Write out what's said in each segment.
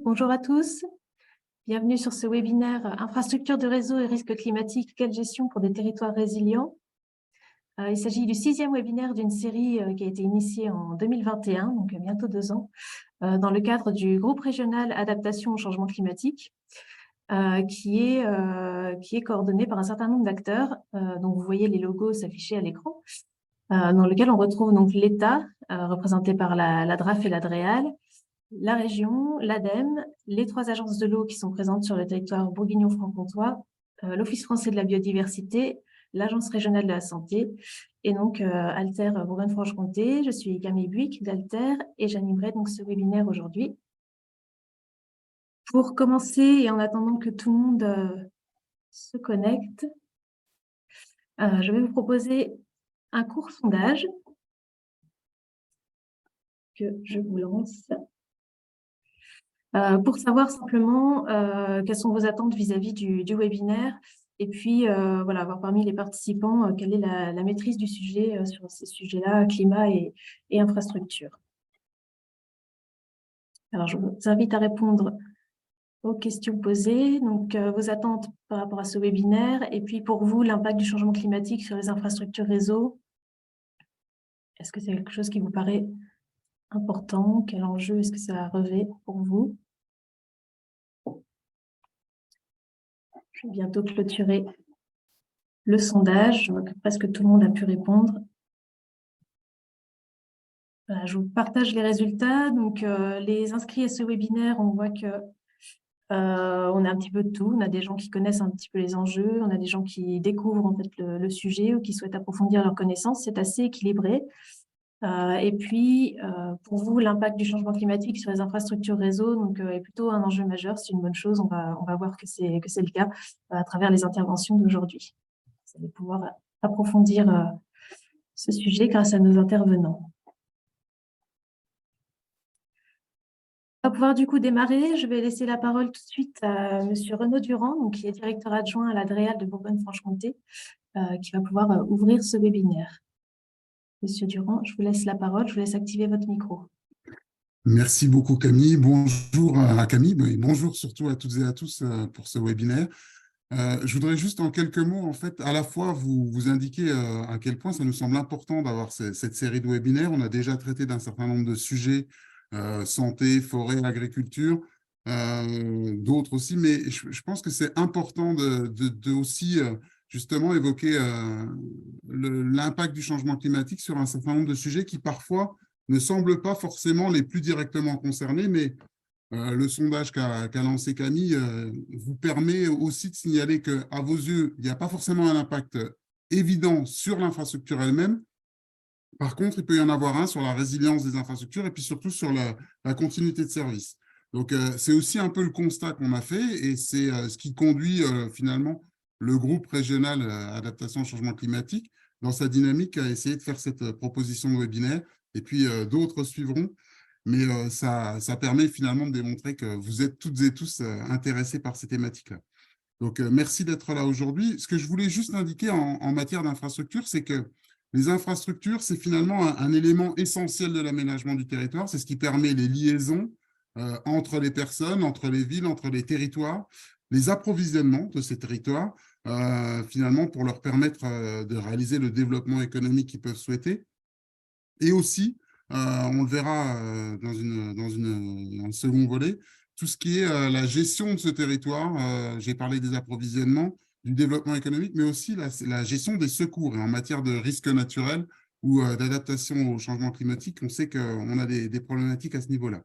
bonjour à tous. Bienvenue sur ce webinaire Infrastructure de réseau et risques climatiques, quelle gestion pour des territoires résilients. Il s'agit du 6e webinaire d'une série qui a été initiée en 2021, donc bientôt 2 ans, dans le cadre du groupe régional adaptation au changement climatique, qui est coordonné par un certain nombre d'acteurs, dont vous voyez les logos s'afficher à l'écran, dans lequel on retrouve donc l'État, représenté par la DRAF et la DREAL, la région, l'ADEME, les 3 agences de l'eau qui sont présentes sur le territoire bourguignon-franc-comtois, l'Office français de la biodiversité, l'Agence régionale de la santé, et donc Alter Bourgogne-Franche-Comté. Je suis Camille Buick d'Alter et j'animerai donc ce webinaire aujourd'hui. Pour commencer, et en attendant que tout le monde se connecte, je vais vous proposer un court sondage que je vous lance. Pour savoir simplement quelles sont vos attentes vis-à-vis du webinaire et puis voilà, voir parmi les participants quelle est la maîtrise du sujet sur ces sujets-là, climat et infrastructure. Alors, je vous invite à répondre aux questions posées, donc vos attentes par rapport à ce webinaire et puis pour vous, l'impact du changement climatique sur les infrastructures réseau. Est-ce que c'est quelque chose qui vous paraît important? Quel enjeu est-ce que ça revêt pour vous? Je vais bientôt clôturer le sondage. Je vois que presque tout le monde a pu répondre. Voilà, je vous partage les résultats. Donc, les inscrits à ce webinaire, on voit que on a un petit peu de tout. On a des gens qui connaissent un petit peu les enjeux, on a des gens qui découvrent en fait le sujet ou qui souhaitent approfondir leurs connaissances. C'est assez équilibré. Et puis, pour vous, l'impact du changement climatique sur les infrastructures réseau donc, est plutôt un enjeu majeur. C'est une bonne chose. On va voir que c'est le cas à travers les interventions d'aujourd'hui. Vous allez pouvoir approfondir ce sujet grâce à nos intervenants. On va pouvoir du coup démarrer. Je vais laisser la parole tout de suite à Monsieur Renaud Durand, donc, qui est directeur adjoint à la DREAL de Bourgogne-Franche-Comté, qui va pouvoir ouvrir ce webinaire. Monsieur Durand, je vous laisse la parole, je vous laisse activer votre micro. Merci beaucoup Camille. Bonjour à Camille, et bonjour surtout à toutes et à tous pour ce webinaire. Je voudrais juste en quelques mots, en fait, à la fois vous indiquer à quel point ça nous semble important d'avoir cette série de webinaires. On a déjà traité d'un certain nombre de sujets, santé, forêt, agriculture, d'autres aussi, mais je pense que c'est important de aussi justement évoquer l'impact du changement climatique sur un certain nombre de sujets qui parfois ne semblent pas forcément les plus directement concernés, mais le sondage qu'a lancé Camille vous permet aussi de signaler qu'à vos yeux, il n'y a pas forcément un impact évident sur l'infrastructure elle-même. Par contre, il peut y en avoir un sur la résilience des infrastructures et puis surtout sur la continuité de service. Donc, c'est aussi un peu le constat qu'on a fait et c'est ce qui conduit finalement le groupe régional adaptation au changement climatique dans sa dynamique à essayer de faire cette proposition de webinaire. Et puis, d'autres suivront. Mais ça permet finalement de démontrer que vous êtes toutes et tous intéressés par ces thématiques-là. Donc, merci d'être là aujourd'hui. Ce que je voulais juste indiquer en matière d'infrastructure, c'est que les infrastructures, c'est finalement un élément essentiel de l'aménagement du territoire. C'est ce qui permet les liaisons entre les personnes, entre les villes, entre les territoires, les approvisionnements de ces territoires, finalement, pour leur permettre de réaliser le développement économique qu'ils peuvent souhaiter. Et aussi, on le verra dans un second volet, tout ce qui est la gestion de ce territoire. J'ai parlé des approvisionnements, du développement économique, mais aussi la gestion des secours. Et en matière de risques naturels ou d'adaptation au changement climatique, on sait qu'on a des problématiques à ce niveau-là.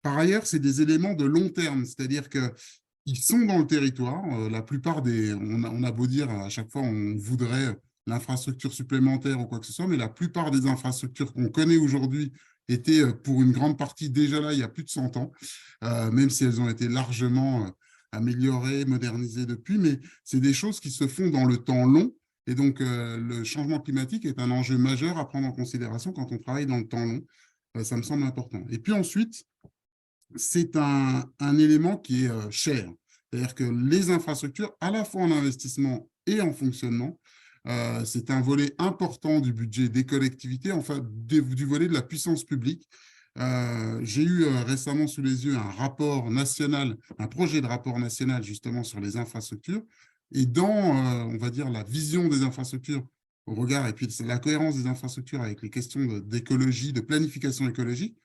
Par ailleurs, c'est des éléments de long terme, c'est-à-dire qu'ils sont dans le territoire. La plupart on a beau dire à chaque fois, on voudrait l'infrastructure supplémentaire ou quoi que ce soit, mais la plupart des infrastructures qu'on connaît aujourd'hui étaient pour une grande partie déjà là il y a plus de 100 ans, même si elles ont été largement améliorées, modernisées depuis, mais c'est des choses qui se font dans le temps long. Et donc, le changement climatique est un enjeu majeur à prendre en considération quand on travaille dans le temps long. Ça me semble important. Et puis ensuite, c'est un élément qui est cher. C'est-à-dire que les infrastructures, à la fois en investissement et en fonctionnement, c'est un volet important du budget des collectivités, enfin du volet de la puissance publique. J'ai eu récemment sous les yeux un rapport national, un projet de rapport national justement sur les infrastructures. Et dans, on va dire, la vision des infrastructures au regard, et puis la cohérence des infrastructures avec les questions d'écologie, de planification écologique,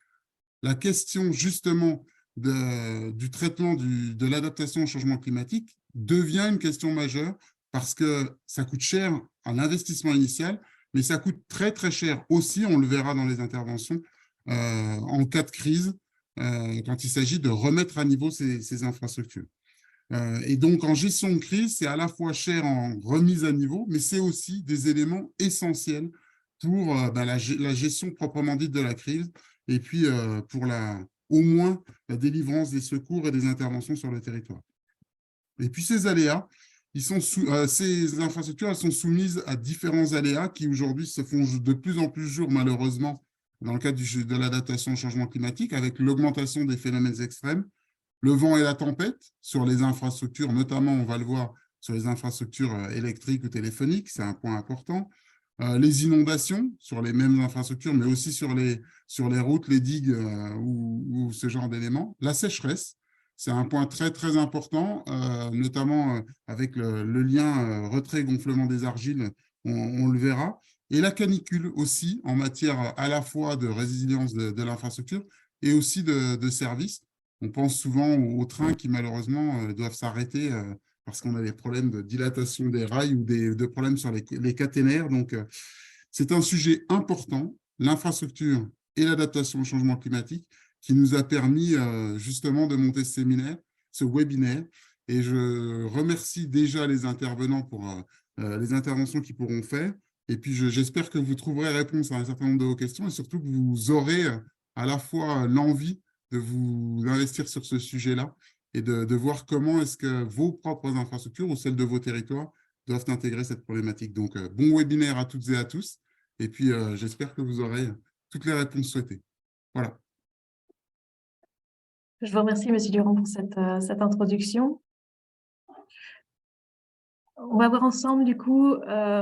la question justement du traitement de l'adaptation au changement climatique devient une question majeure parce que ça coûte cher à l'investissement initial, mais ça coûte très, très cher aussi, on le verra dans les interventions, en cas de crise, quand il s'agit de remettre à niveau ces infrastructures. Et donc, en gestion de crise, c'est à la fois cher en remise à niveau, mais c'est aussi des éléments essentiels pour la gestion proprement dite de la crise, et puis pour au moins la délivrance des secours et des interventions sur le territoire. Et puis ces aléas, ces infrastructures, elles sont soumises à différents aléas qui aujourd'hui se font de plus en plus jour, malheureusement, dans le cadre de l'adaptation au changement climatique, avec l'augmentation des phénomènes extrêmes, le vent et la tempête sur les infrastructures, notamment, on va le voir, sur les infrastructures électriques ou téléphoniques, c'est un point important. Les inondations sur les mêmes infrastructures, mais aussi sur les routes, les digues ou ce genre d'éléments. La sécheresse, c'est un point très, très important, notamment avec le lien retrait-gonflement des argiles, on le verra. Et la canicule aussi, en matière à la fois de résilience de l'infrastructure et aussi de services. On pense souvent aux trains qui, malheureusement, doivent s'arrêter parce qu'on a des problèmes de dilatation des rails ou de problèmes sur les caténaires. Donc, c'est un sujet important, l'infrastructure et l'adaptation au changement climatique, qui nous a permis justement de monter ce séminaire, ce webinaire. Et je remercie déjà les intervenants pour les interventions qu'ils pourront faire. Et puis, j'espère que vous trouverez réponse à un certain nombre de vos questions et surtout que vous aurez à la fois l'envie de vous investir sur ce sujet-là et de voir comment est-ce que vos propres infrastructures ou celles de vos territoires doivent intégrer cette problématique. Donc, bon webinaire à toutes et à tous. Et puis, j'espère que vous aurez toutes les réponses souhaitées. Voilà. Je vous remercie, Monsieur Durand, pour cette introduction. On va voir ensemble, du coup,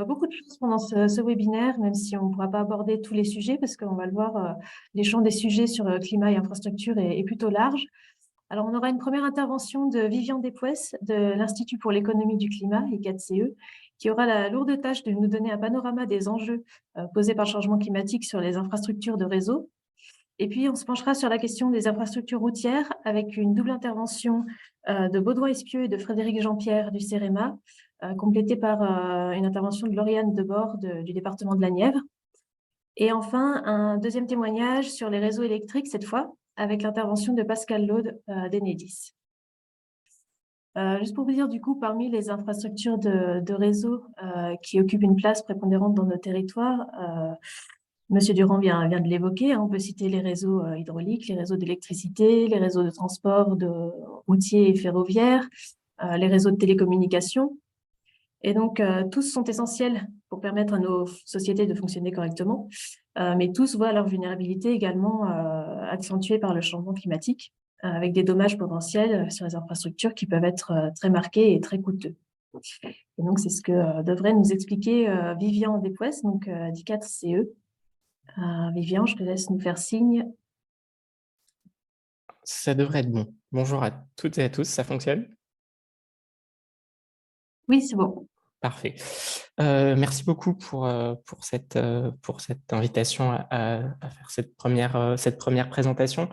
beaucoup de choses pendant ce webinaire, même si on ne pourra pas aborder tous les sujets, parce qu'on va le voir, les champs des sujets sur climat et infrastructure est plutôt large. Alors, on aura une première intervention de Vivian Despues de l'Institut pour l'économie du climat, I4CE, qui aura la lourde tâche de nous donner un panorama des enjeux posés par le changement climatique sur les infrastructures de réseau. Et puis, on se penchera sur la question des infrastructures routières avec une double intervention de Baudouin Espieux et de Frédéric Jean-Pierre du CEREMA, complétée par une intervention de Lauriane Debord du département de la Nièvre. Et enfin, un deuxième témoignage sur les réseaux électriques, cette fois, avec l'intervention de Pascal Laude d'Enedis. Juste pour vous dire, du coup, parmi les infrastructures de réseau qui occupent une place prépondérante dans nos territoires, Monsieur Durand vient de l'évoquer, hein, on peut citer les réseaux hydrauliques, les réseaux d'électricité, les réseaux de transport routiers et ferroviaires, les réseaux de télécommunications. Et donc, tous sont essentiels pour permettre à nos sociétés de fonctionner correctement, mais tous voient leur vulnérabilité également accentuée par le changement climatique, avec des dommages potentiels sur les infrastructures qui peuvent être très marqués et très coûteux. Et donc, c'est ce que devrait nous expliquer Vivian Despues, donc d'I4CE. Vivian, je te laisse nous faire signe. Ça devrait être bon. Bonjour à toutes et à tous, ça fonctionne? Oui, c'est bon. Parfait. Merci beaucoup pour cette invitation à faire cette première présentation.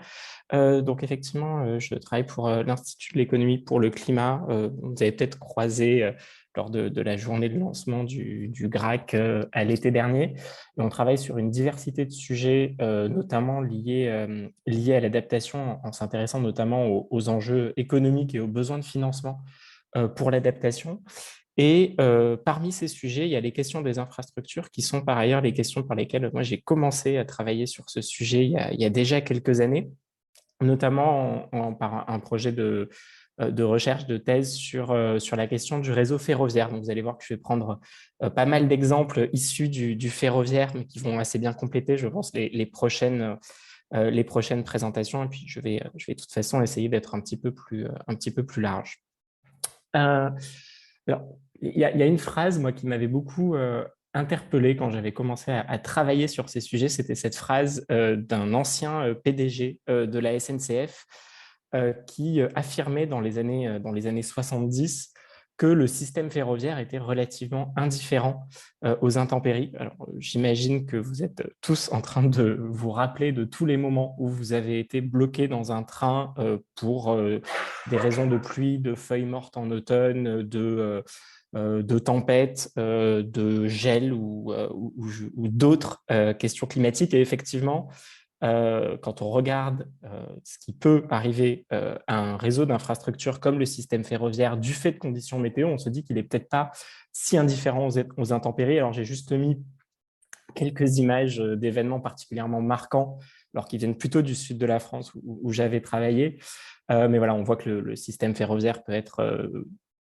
Donc effectivement, je travaille pour l'Institut de l'économie pour le climat. Vous avez peut-être croisé lors de la journée de lancement du GRAC à l'été dernier. Et on travaille sur une diversité de sujets, notamment liés à l'adaptation, en s'intéressant notamment aux enjeux économiques et aux besoins de financement pour l'adaptation. Et parmi ces sujets, il y a les questions des infrastructures qui sont par ailleurs les questions par lesquelles moi j'ai commencé à travailler sur ce sujet il y a déjà quelques années, notamment par un projet de recherche de thèse sur la question du réseau ferroviaire. Donc, vous allez voir que je vais prendre pas mal d'exemples issus du ferroviaire, mais qui vont assez bien compléter, je pense, les prochaines présentations. Et puis, je vais de toute façon essayer d'être un petit peu plus large. Alors, il y a une phrase, moi, qui m'avait beaucoup interpellé quand j'avais commencé à travailler sur ces sujets, c'était cette phrase d'un ancien PDG de la SNCF qui affirmait dans les années 70 que le système ferroviaire était relativement indifférent aux intempéries. Alors, j'imagine que vous êtes tous en train de vous rappeler de tous les moments où vous avez été bloqué dans un train pour des raisons de pluie, de feuilles mortes en automne, de tempêtes, de gel ou d'autres questions climatiques. Et effectivement, quand on regarde ce qui peut arriver à un réseau d'infrastructures comme le système ferroviaire du fait de conditions météo, on se dit qu'il n'est peut-être pas si indifférent aux intempéries. Alors, j'ai juste mis quelques images d'événements particulièrement marquants, alors qu'ils viennent plutôt du sud de la France où j'avais travaillé. Mais voilà, on voit que le système ferroviaire peut être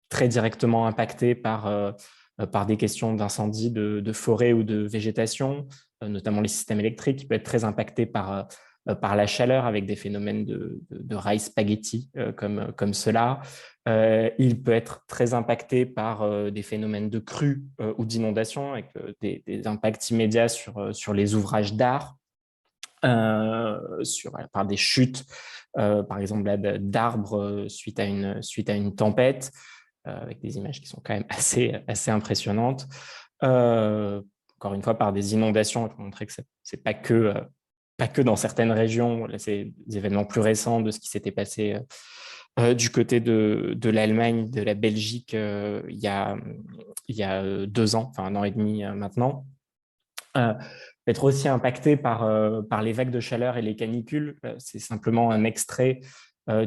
très directement impacté par des questions d'incendie de forêt ou de végétation, notamment les systèmes électriques, qui peut être très impacté par la chaleur avec des phénomènes de rails spaghetti comme cela. Il peut être très impacté par des phénomènes de crues ou d'inondations avec des impacts immédiats sur les ouvrages d'art, par des chutes, par exemple d'arbres suite à une tempête, avec des images qui sont quand même assez impressionnantes. Encore une fois, par des inondations, pour montrer que ce n'est pas que dans certaines régions. Là, c'est des événements plus récents de ce qui s'était passé du côté de l'Allemagne, de la Belgique, il y a 2 ans, enfin 1 an et demi maintenant. Être aussi impacté par les vagues de chaleur et les canicules. C'est simplement un extrait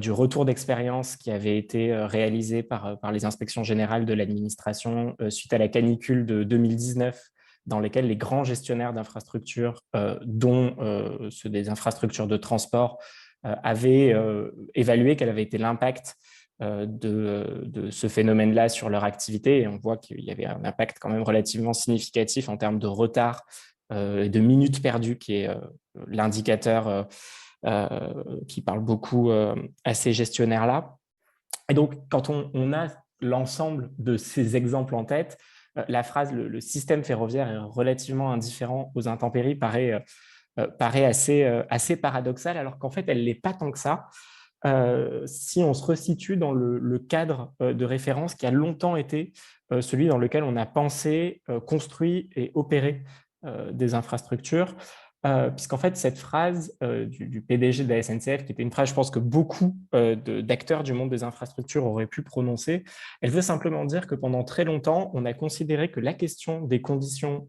du retour d'expérience qui avait été réalisé par les inspections générales de l'administration suite à la canicule de 2019, dans lesquelles les grands gestionnaires d'infrastructures, dont ceux des infrastructures de transport, avaient évalué quel avait été l'impact de ce phénomène-là sur leur activité. Et on voit qu'il y avait un impact quand même relativement significatif en termes de retard et de minutes perdues, qui est l'indicateur qui parle beaucoup à ces gestionnaires-là. Et donc, quand on a l'ensemble de ces exemples en tête, la phrase « le système ferroviaire est relativement indifférent aux intempéries » paraît assez paradoxale, alors qu'en fait, elle ne l'est pas tant que ça. Si on se resitue dans le cadre de référence qui a longtemps été celui dans lequel on a pensé, construit et opéré des infrastructures, puisqu'en fait, cette phrase du PDG de la SNCF, qui était une phrase, je pense, que beaucoup d'acteurs du monde des infrastructures auraient pu prononcer, elle veut simplement dire que pendant très longtemps, on a considéré que la question des conditions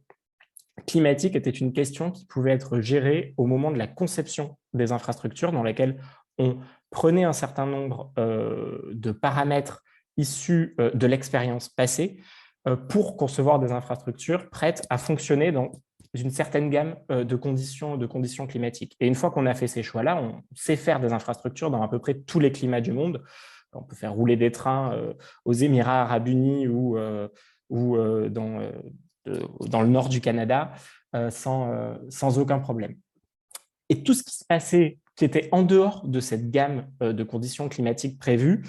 climatique était une question qui pouvait être gérée au moment de la conception des infrastructures, dans laquelle on prenait un certain nombre de paramètres issus de l'expérience passée pour concevoir des infrastructures prêtes à fonctionner dans une certaine gamme de conditions climatiques. Et une fois qu'on a fait ces choix-là, on sait faire des infrastructures dans à peu près tous les climats du monde. On peut faire rouler des trains aux Émirats arabes unis ou dans le nord du Canada sans aucun problème. Et tout ce qui se passait, qui était en dehors de cette gamme de conditions climatiques prévues,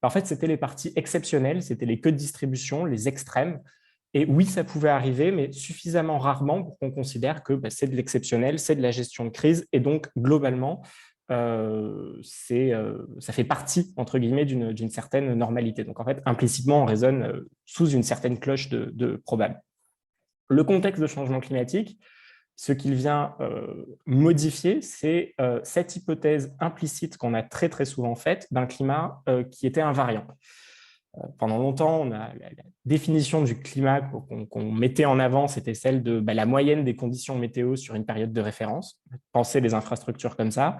en fait, c'était les parties exceptionnelles, c'était les queues de distribution, les extrêmes. Et oui, ça pouvait arriver, mais suffisamment rarement pour qu'on considère que c'est de l'exceptionnel, c'est de la gestion de crise, et donc globalement, ça fait partie, entre guillemets, d'une certaine normalité. Donc en fait, implicitement, on raisonne sous une certaine cloche de probable. Le contexte de changement climatique, ce qu'il vient modifier, c'est cette hypothèse implicite qu'on a très très souvent faite d'un climat qui était invariant. Pendant longtemps, la définition du climat qu'on mettait en avant, c'était celle de la moyenne des conditions météo sur une période de référence. Penser les infrastructures comme ça.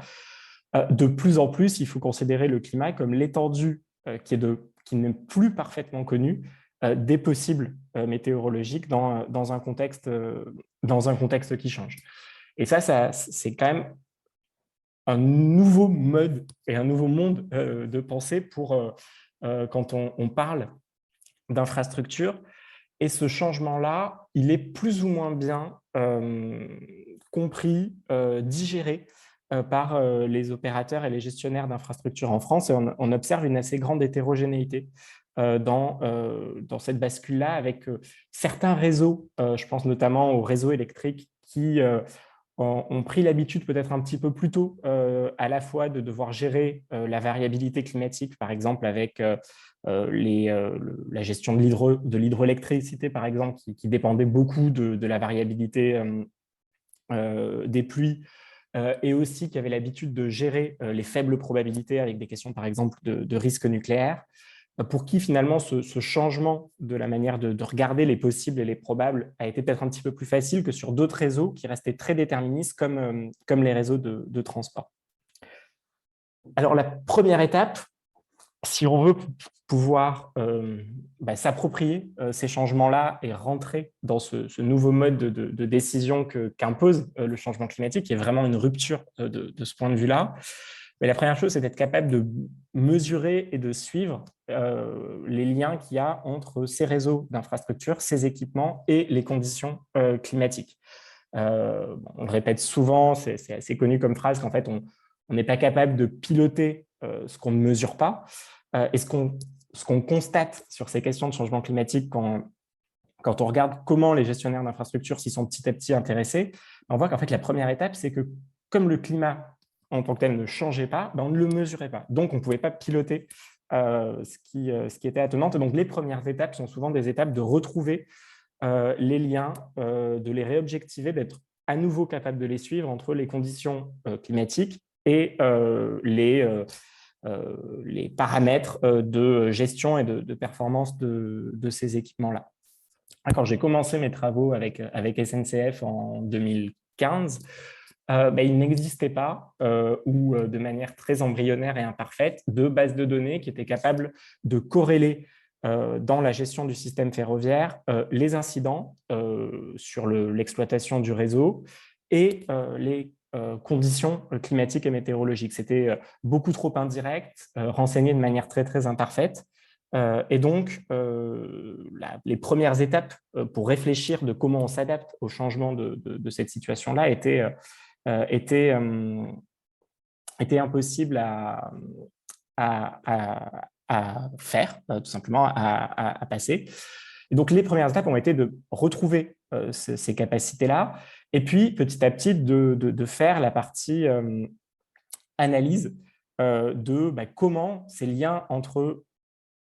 De plus en plus, il faut considérer le climat comme l'étendue qui n'est plus parfaitement connue des possibles météorologiques dans un contexte qui change. Et ça c'est quand même un nouveau mode et un nouveau monde de pensée pour quand on parle d'infrastructure. Et ce changement-là, il est plus ou moins bien compris, digéré par les opérateurs et les gestionnaires d'infrastructures en France. Et on observe une assez grande hétérogénéité dans cette bascule-là avec certains réseaux, je pense notamment aux réseaux électriques qui ont pris l'habitude peut-être un petit peu plus tôt à la fois de devoir gérer la variabilité climatique, par exemple avec la gestion de l'hydroélectricité, par exemple, qui dépendait beaucoup de la variabilité des pluies, et aussi qui avait l'habitude de gérer les faibles probabilités avec des questions, par exemple, de risque nucléaire, pour qui finalement ce changement de la manière de regarder les possibles et les probables a été peut-être un petit peu plus facile que sur d'autres réseaux qui restaient très déterministes comme les réseaux de transport. Alors la première étape, si on veut pouvoir s'approprier ces changements-là et rentrer dans ce nouveau mode de décision qu'impose le changement climatique, qui est vraiment une rupture de ce point de vue-là, mais la première chose, c'est d'être capable de mesurer et de suivre les liens qu'il y a entre ces réseaux d'infrastructures, ces équipements et les conditions climatiques. On le répète souvent, c'est assez connu comme phrase qu'en fait, on n'est pas capable de piloter ce qu'on ne mesure pas. Et ce qu'on constate sur ces questions de changement climatique quand on regarde comment les gestionnaires d'infrastructures s'y sont petit à petit intéressés, on voit qu'en fait, la première étape, c'est que comme le climat en tant que tel ne changeait pas, on ne le mesurait pas. Donc, on ne pouvait pas piloter ce qui était attenant. Et donc, les premières étapes sont souvent des étapes de retrouver les liens, de les réobjectiver, d'être à nouveau capable de les suivre entre les conditions climatiques et les paramètres de gestion et de performance de ces équipements-là. Quand j'ai commencé mes travaux avec SNCF en 2015, il n'existait pas, ou de manière très embryonnaire et imparfaite, de base de données qui étaient capables de corréler dans la gestion du système ferroviaire les incidents sur l'exploitation du réseau et les conditions climatiques et météorologiques. C'était beaucoup trop indirect, renseigné de manière très, très imparfaite. Et donc, les premières étapes pour réfléchir de comment on s'adapte au changement de cette situation-là étaient impossibles à faire, tout simplement, à passer. Et donc, les premières étapes ont été de retrouver ces capacités-là, et puis, petit à petit, de faire la partie analyse de comment ces liens entre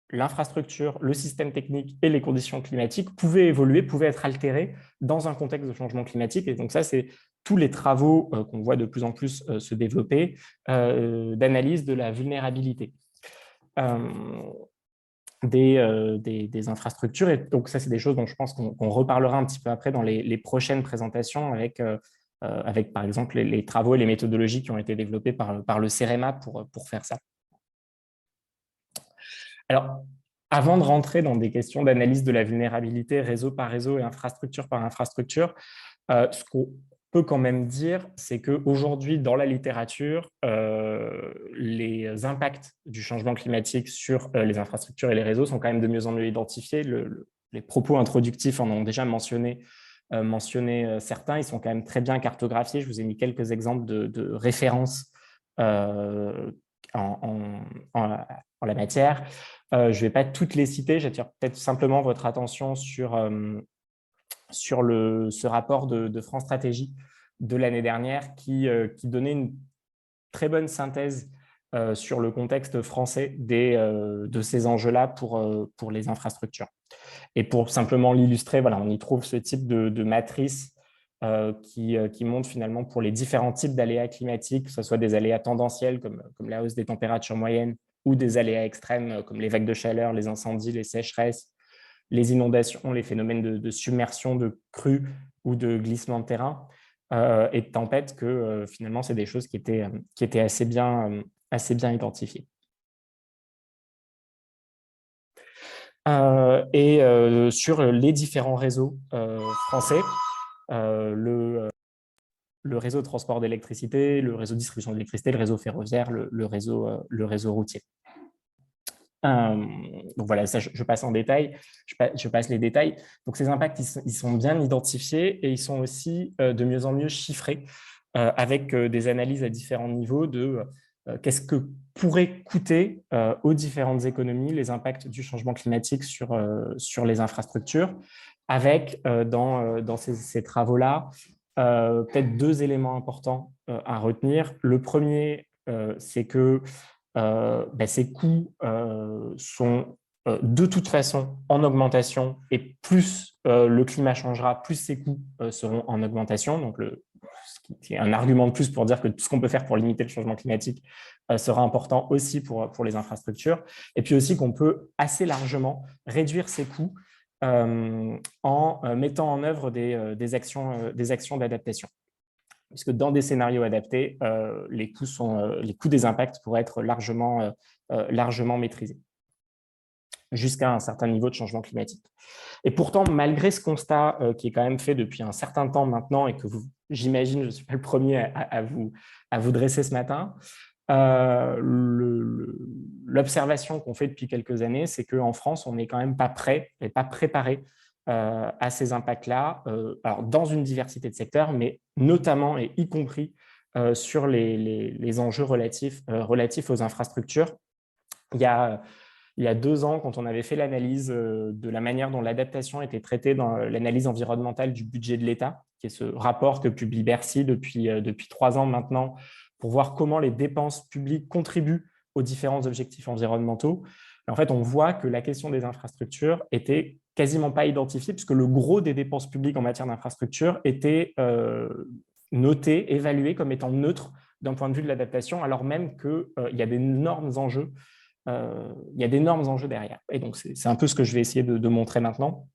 l'infrastructure, le système technique et les conditions climatiques pouvaient évoluer, pouvaient être altérés dans un contexte de changement climatique. Et donc ça, c'est tous les travaux qu'on voit de plus en plus se développer d'analyse de la vulnérabilité des infrastructures. Et donc ça, c'est des choses dont je pense qu'on reparlera un petit peu après dans les prochaines présentations avec, par exemple, les travaux et les méthodologies qui ont été développés par le CEREMA pour faire ça. Alors, avant de rentrer dans des questions d'analyse de la vulnérabilité réseau par réseau et infrastructure par infrastructure, ce qu'on peut quand même dire, c'est qu'aujourd'hui, dans la littérature, les impacts du changement climatique sur les infrastructures et les réseaux sont quand même de mieux en mieux identifiés. Les propos introductifs en ont déjà mentionné certains. Ils sont quand même très bien cartographiés. Je vous ai mis quelques exemples de références en la matière. Je ne vais pas toutes les citer, j'attire peut-être simplement votre attention sur ce rapport de France Stratégie de l'année dernière qui donnait une très bonne synthèse sur le contexte français de ces enjeux-là pour les infrastructures. Et pour simplement l'illustrer, voilà, on y trouve ce type de matrice qui montre finalement pour les différents types d'aléas climatiques, que ce soit des aléas tendanciels comme la hausse des températures moyennes ou des aléas extrêmes comme les vagues de chaleur, les incendies, les sécheresses, les inondations, les phénomènes de submersion, de crues ou de glissement de terrain et de tempêtes, que finalement, c'est des choses qui étaient assez bien identifiées. Sur les différents réseaux français, le réseau de transport d'électricité, le réseau de distribution d'électricité, le réseau ferroviaire, le réseau routier. Donc voilà, ça, je passe en détail, je passe les détails. Donc ces impacts, ils sont bien identifiés et ils sont aussi de mieux en mieux chiffrés avec des analyses à différents niveaux de qu'est-ce que pourraient coûter aux différentes économies les impacts du changement climatique sur les infrastructures, avec dans ces travaux-là peut-être deux éléments importants à retenir. Le premier, c'est que ces coûts sont de toute façon en augmentation, et plus le climat changera, plus ces coûts seront en augmentation. Donc, ce qui est un argument de plus pour dire que tout ce qu'on peut faire pour limiter le changement climatique sera important aussi pour les infrastructures. Et puis aussi qu'on peut assez largement réduire ces coûts en mettant en œuvre des actions d'adaptation. Puisque dans des scénarios adaptés, les coûts des impacts pourraient être largement maîtrisés jusqu'à un certain niveau de changement climatique. Et pourtant, malgré ce constat qui est quand même fait depuis un certain temps maintenant, et que j'imagine, je ne suis pas le premier à vous dresser ce matin, l'observation qu'on fait depuis quelques années, c'est qu'en France, on n'est quand même pas prêt et pas préparé à ces impacts-là, alors dans une diversité de secteurs, mais notamment et y compris sur les enjeux relatifs aux infrastructures. Il y a 2 ans, quand on avait fait l'analyse de la manière dont l'adaptation était traitée dans l'analyse environnementale du budget de l'État, qui est ce rapport que publie Bercy depuis 3 ans maintenant, pour voir comment les dépenses publiques contribuent aux différents objectifs environnementaux. En fait, on voit que la question des infrastructures était quasiment pas identifiée, puisque le gros des dépenses publiques en matière d'infrastructures était noté, évalué comme étant neutre d'un point de vue de l'adaptation, alors même qu'il y a d'énormes enjeux. Il y a d'énormes enjeux derrière. Et donc, c'est un peu ce que je vais essayer de montrer maintenant.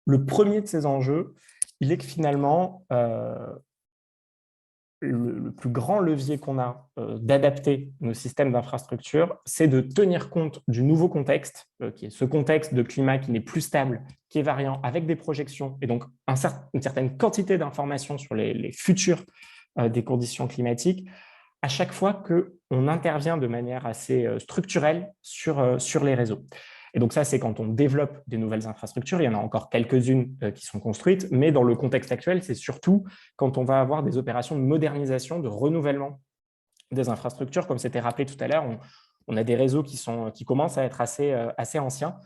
Le premier de ces enjeux, il est que finalement, le plus grand levier qu'on a d'adapter nos systèmes d'infrastructure, c'est de tenir compte du nouveau contexte, qui est ce contexte de climat qui n'est plus stable, qui est variant, avec des projections, et donc une certaine quantité d'informations sur les futurs des conditions climatiques, à chaque fois qu'on intervient de manière assez structurelle sur les réseaux. Et donc ça, c'est quand on développe des nouvelles infrastructures. Il y en a encore quelques-unes qui sont construites, mais dans le contexte actuel, c'est surtout quand on va avoir des opérations de modernisation, de renouvellement des infrastructures. Comme c'était rappelé tout à l'heure, on a des réseaux qui commencent à être assez anciens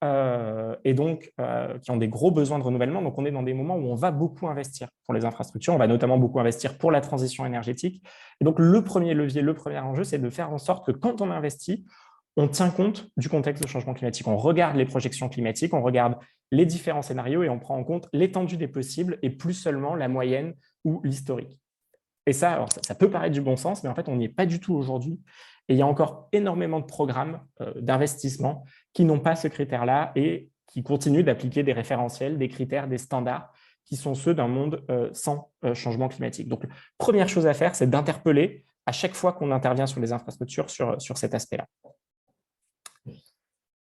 et donc qui ont des gros besoins de renouvellement. Donc on est dans des moments où on va beaucoup investir pour les infrastructures. On va notamment beaucoup investir pour la transition énergétique. Et donc le premier levier, le premier enjeu, c'est de faire en sorte que quand on investit, on tient compte du contexte de changement climatique. On regarde les projections climatiques, on regarde les différents scénarios et on prend en compte l'étendue des possibles et plus seulement la moyenne ou l'historique. Et ça, alors ça peut paraître du bon sens, mais en fait, on n'y est pas du tout aujourd'hui. Et il y a encore énormément de programmes d'investissement qui n'ont pas ce critère-là et qui continuent d'appliquer des référentiels, des critères, des standards qui sont ceux d'un monde sans changement climatique. Donc, première chose à faire, c'est d'interpeller à chaque fois qu'on intervient sur les infrastructures sur cet aspect-là.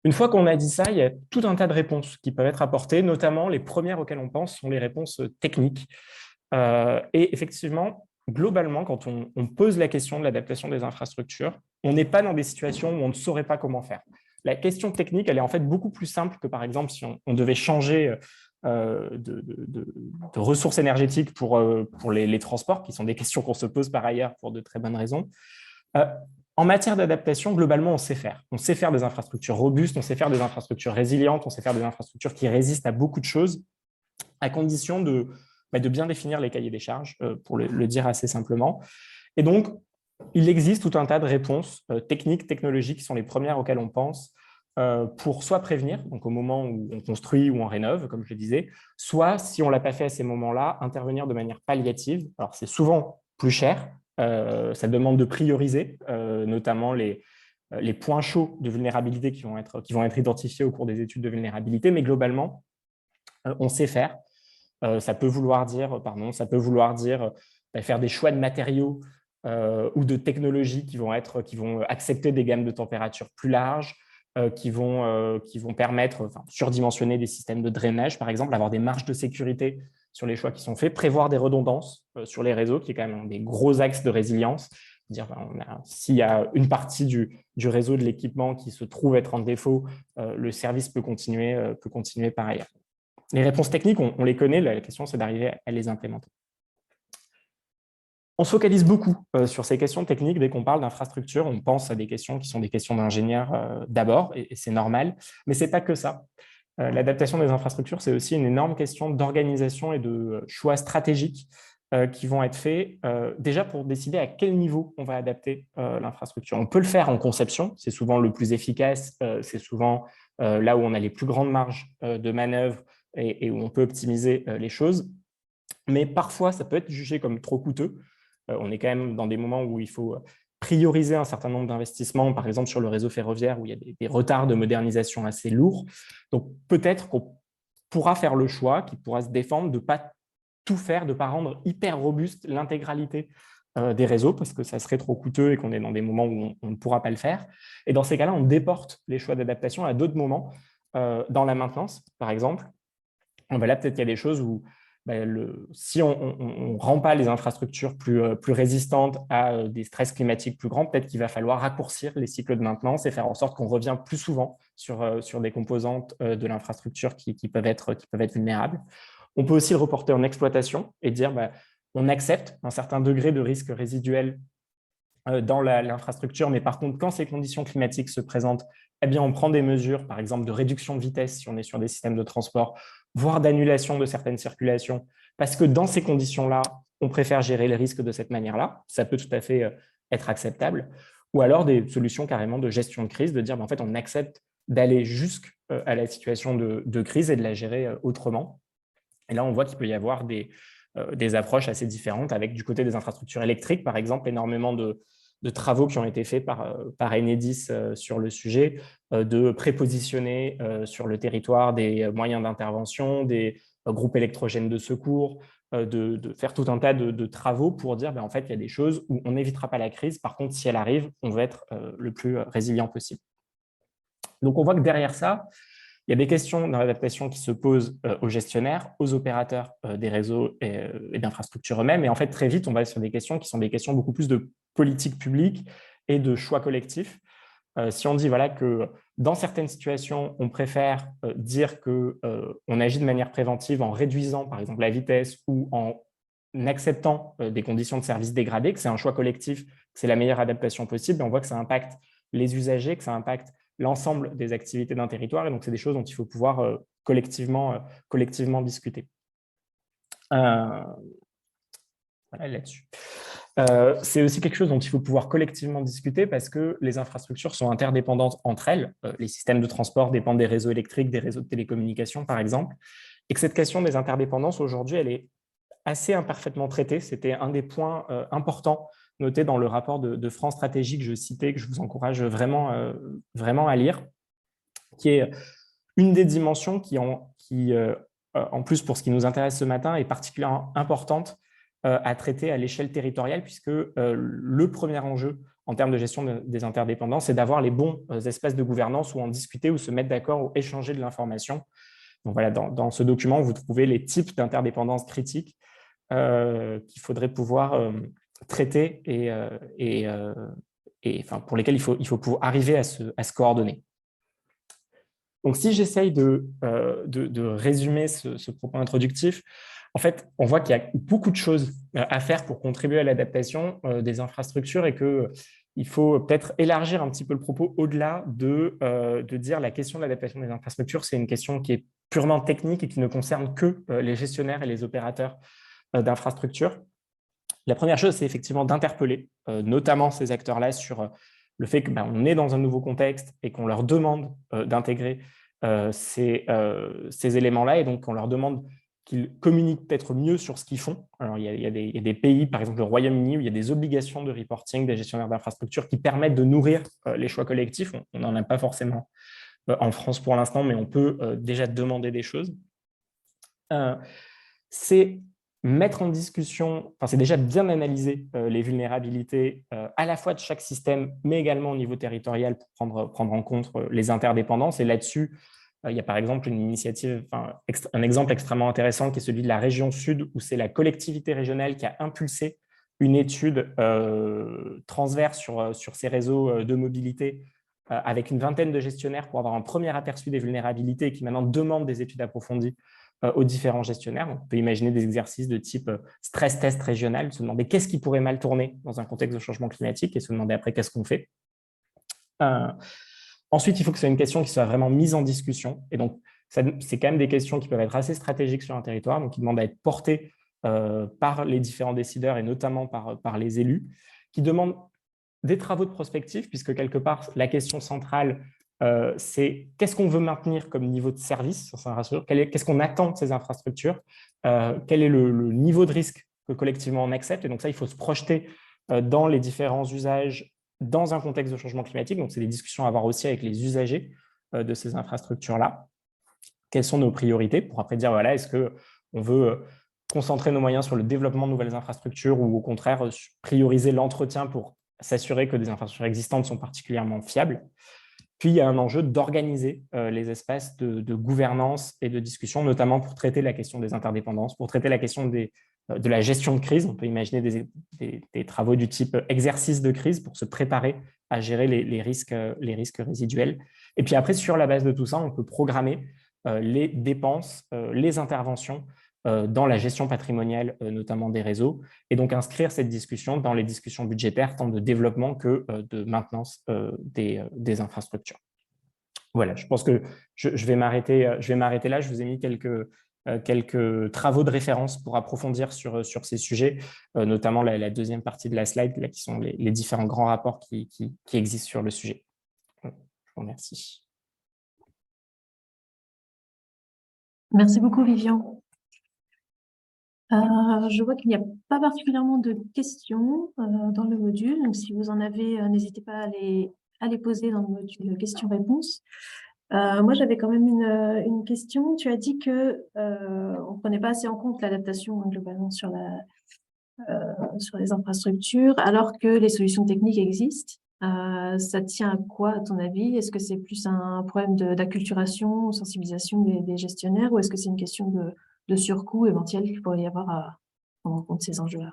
Une fois qu'on a dit ça, il y a tout un tas de réponses qui peuvent être apportées, notamment les premières auxquelles on pense sont les réponses techniques. Et effectivement, globalement, quand on pose la question de l'adaptation des infrastructures, on n'est pas dans des situations où on ne saurait pas comment faire. La question technique, elle est en fait beaucoup plus simple que, par exemple, si on devait changer de ressources énergétiques pour les transports, qui sont des questions qu'on se pose par ailleurs pour de très bonnes raisons. En matière d'adaptation, globalement, on sait faire. On sait faire des infrastructures robustes, on sait faire des infrastructures résilientes, on sait faire des infrastructures qui résistent à beaucoup de choses, à condition de bien définir les cahiers des charges, pour le dire assez simplement. Et donc, il existe tout un tas de réponses techniques, technologiques, qui sont les premières auxquelles on pense, pour soit prévenir, donc au moment où on construit ou on rénove, comme je le disais, soit, si on ne l'a pas fait à ces moments-là, intervenir de manière palliative. Alors, c'est souvent plus cher, ça demande de prioriser, notamment les points chauds de vulnérabilité qui vont être identifiés au cours des études de vulnérabilité, mais globalement, on sait faire. Ça peut vouloir dire faire des choix de matériaux ou de technologies qui vont accepter des gammes de température plus larges, qui vont permettre, surdimensionner des systèmes de drainage, par exemple, avoir des marges de sécurité sur les choix qui sont faits, prévoir des redondances sur les réseaux, qui est quand même un des gros axes de résilience. S'il y a une partie du réseau de l'équipement qui se trouve être en défaut, le service peut continuer par ailleurs. Les réponses techniques, on les connaît, la question c'est d'arriver à les implémenter. On se focalise beaucoup sur ces questions techniques. Dès qu'on parle d'infrastructure, on pense à des questions qui sont des questions d'ingénieurs d'abord, et c'est normal, mais ce n'est pas que ça. L'adaptation des infrastructures, c'est aussi une énorme question d'organisation et de choix stratégiques qui vont être faits déjà pour décider à quel niveau on va adapter l'infrastructure. On peut le faire en conception, c'est souvent le plus efficace, c'est souvent là où on a les plus grandes marges de manœuvre et où on peut optimiser les choses. Mais parfois, ça peut être jugé comme trop coûteux. On est quand même dans des moments où il faut prioriser un certain nombre d'investissements, par exemple sur le réseau ferroviaire, où il y a des retards de modernisation assez lourds. Donc, peut-être qu'on pourra faire le choix, qui pourra se défendre, de ne pas tout faire, de ne pas rendre hyper robuste l'intégralité des réseaux, parce que ça serait trop coûteux et qu'on est dans des moments où on ne pourra pas le faire. Et dans ces cas-là, on déporte les choix d'adaptation à d'autres moments, dans la maintenance, par exemple. Là, peut-être qu'il y a des choses où si on ne rend pas les infrastructures plus résistantes à des stress climatiques plus grands, peut-être qu'il va falloir raccourcir les cycles de maintenance et faire en sorte qu'on revient plus souvent sur des composantes de l'infrastructure qui peuvent être vulnérables. On peut aussi le reporter en exploitation et dire on accepte un certain degré de risque résiduel dans l'infrastructure, mais par contre, quand ces conditions climatiques se présentent, eh bien, on prend des mesures, par exemple, de réduction de vitesse si on est sur des systèmes de transport, voire d'annulation de certaines circulations, parce que dans ces conditions-là, on préfère gérer les risques de cette manière-là. Ça peut tout à fait être acceptable. Ou alors des solutions carrément de gestion de crise, de dire en fait, on accepte d'aller jusqu'à la situation de crise et de la gérer autrement. Et là, on voit qu'il peut y avoir des approches assez différentes avec du côté des infrastructures électriques, par exemple, énormément de travaux qui ont été faits par Enedis sur le sujet, de prépositionner sur le territoire des moyens d'intervention, des groupes électrogènes de secours, de faire tout un tas de travaux pour dire en fait, il y a des choses où on n'évitera pas la crise. Par contre, si elle arrive, on va être le plus résilient possible. Donc, on voit que derrière ça, il y a des questions dans l'adaptation qui se posent aux gestionnaires, aux opérateurs des réseaux et d'infrastructures eux-mêmes. Et en fait, très vite, on va sur des questions qui sont des questions beaucoup plus de politique publique et de choix collectifs. Si on dit que dans certaines situations, on préfère dire qu'on agit de manière préventive en réduisant, par exemple, la vitesse ou en acceptant des conditions de service dégradées, que c'est un choix collectif, que c'est la meilleure adaptation possible, on voit que ça impacte les usagers, que ça impacte l'ensemble des activités d'un territoire. Et donc, c'est des choses dont il faut pouvoir collectivement discuter. Voilà là-dessus. C'est aussi quelque chose dont il faut pouvoir collectivement discuter parce que les infrastructures sont interdépendantes entre elles. Les systèmes de transport dépendent des réseaux électriques, des réseaux de télécommunications, par exemple. Et que cette question des interdépendances, aujourd'hui, elle est assez imparfaitement traitée. C'était un des points importants notés dans le rapport de France Stratégie que je citais, que je vous encourage vraiment à lire, qui est une des dimensions qui, en plus, pour ce qui nous intéresse ce matin, est particulièrement importante à traiter à l'échelle territoriale, puisque le premier enjeu en termes de gestion des interdépendances, c'est d'avoir les bons espaces de gouvernance où en discuter, où se mettre d'accord, où échanger de l'information. Donc voilà, dans ce document, vous trouvez les types d'interdépendances critiques qu'il faudrait pouvoir traiter et pour lesquels il faut pouvoir arriver à se coordonner. Donc, si j'essaye de résumer ce propos introductif, en fait, on voit qu'il y a beaucoup de choses à faire pour contribuer à l'adaptation des infrastructures et qu'il faut peut-être élargir un petit peu le propos au-delà de dire la question de l'adaptation des infrastructures, c'est une question qui est purement technique et qui ne concerne que les gestionnaires et les opérateurs d'infrastructures. La première chose, c'est effectivement d'interpeller notamment ces acteurs-là sur le fait qu'on est dans un nouveau contexte et qu'on leur demande d'intégrer ces éléments-là et donc on leur demande qu'ils communiquent peut-être mieux sur ce qu'ils font. Alors, il y a des pays, par exemple le Royaume-Uni, où il y a des obligations de reporting des gestionnaires d'infrastructures qui permettent de nourrir les choix collectifs. On n'en a pas forcément en France pour l'instant, mais on peut déjà demander des choses. C'est mettre en discussion, c'est déjà bien analyser les vulnérabilités à la fois de chaque système, mais également au niveau territorial pour prendre en compte les interdépendances. Et là-dessus, il y a par exemple une initiative, un exemple extrêmement intéressant qui est celui de la région Sud, où c'est la collectivité régionale qui a impulsé une étude transverse sur ces réseaux de mobilité avec une vingtaine de gestionnaires pour avoir un premier aperçu des vulnérabilités et qui maintenant demandent des études approfondies aux différents gestionnaires. On peut imaginer des exercices de type stress test régional, se demander qu'est-ce qui pourrait mal tourner dans un contexte de changement climatique et se demander après qu'est-ce qu'on fait. Ensuite, il faut que ce soit une question qui soit vraiment mise en discussion. Et donc, c'est quand même des questions qui peuvent être assez stratégiques sur un territoire, donc qui demandent à être portées par les différents décideurs et notamment par les élus, qui demandent des travaux de prospective, puisque quelque part, la question centrale, c'est qu'est-ce qu'on veut maintenir comme niveau de service sur ces infrastructures, qu'est-ce qu'on attend de ces infrastructures, quel est le niveau de risque que collectivement on accepte. Et donc ça, il faut se projeter dans les différents usages dans un contexte de changement climatique. Donc, c'est des discussions à avoir aussi avec les usagers de ces infrastructures-là. Quelles sont nos priorités pour après dire, voilà, est-ce qu'on veut concentrer nos moyens sur le développement de nouvelles infrastructures ou au contraire prioriser l'entretien pour s'assurer que des infrastructures existantes sont particulièrement fiables. Puis, il y a un enjeu d'organiser les espaces de gouvernance et de discussion, notamment pour traiter la question des interdépendances, pour traiter la question de la gestion de crise. On peut imaginer des travaux du type exercice de crise pour se préparer à gérer les risques résiduels. Et puis après, sur la base de tout ça, on peut programmer les dépenses, les interventions dans la gestion patrimoniale, notamment des réseaux, et donc inscrire cette discussion dans les discussions budgétaires, tant de développement que de maintenance des infrastructures. Voilà, je pense que je vais m'arrêter là. Je vous ai mis quelques travaux de référence pour approfondir sur ces sujets, notamment la deuxième partie de la slide, là, qui sont les différents grands rapports qui existent sur le sujet. Je vous remercie. Merci beaucoup, Vivian. Je vois qu'il n'y a pas particulièrement de questions dans le module, donc si vous en avez, n'hésitez pas à les poser dans le module questions-réponses. Moi, j'avais quand même une question. Tu as dit que on ne prenait pas assez en compte l'adaptation globalement sur les infrastructures, alors que les solutions techniques existent. Ça tient à quoi, à ton avis? Est-ce que c'est plus un problème d'acculturation, sensibilisation des gestionnaires, ou est-ce que c'est une question de surcoût éventuel qu'il pourrait y avoir à prendre en compte ces enjeux-là?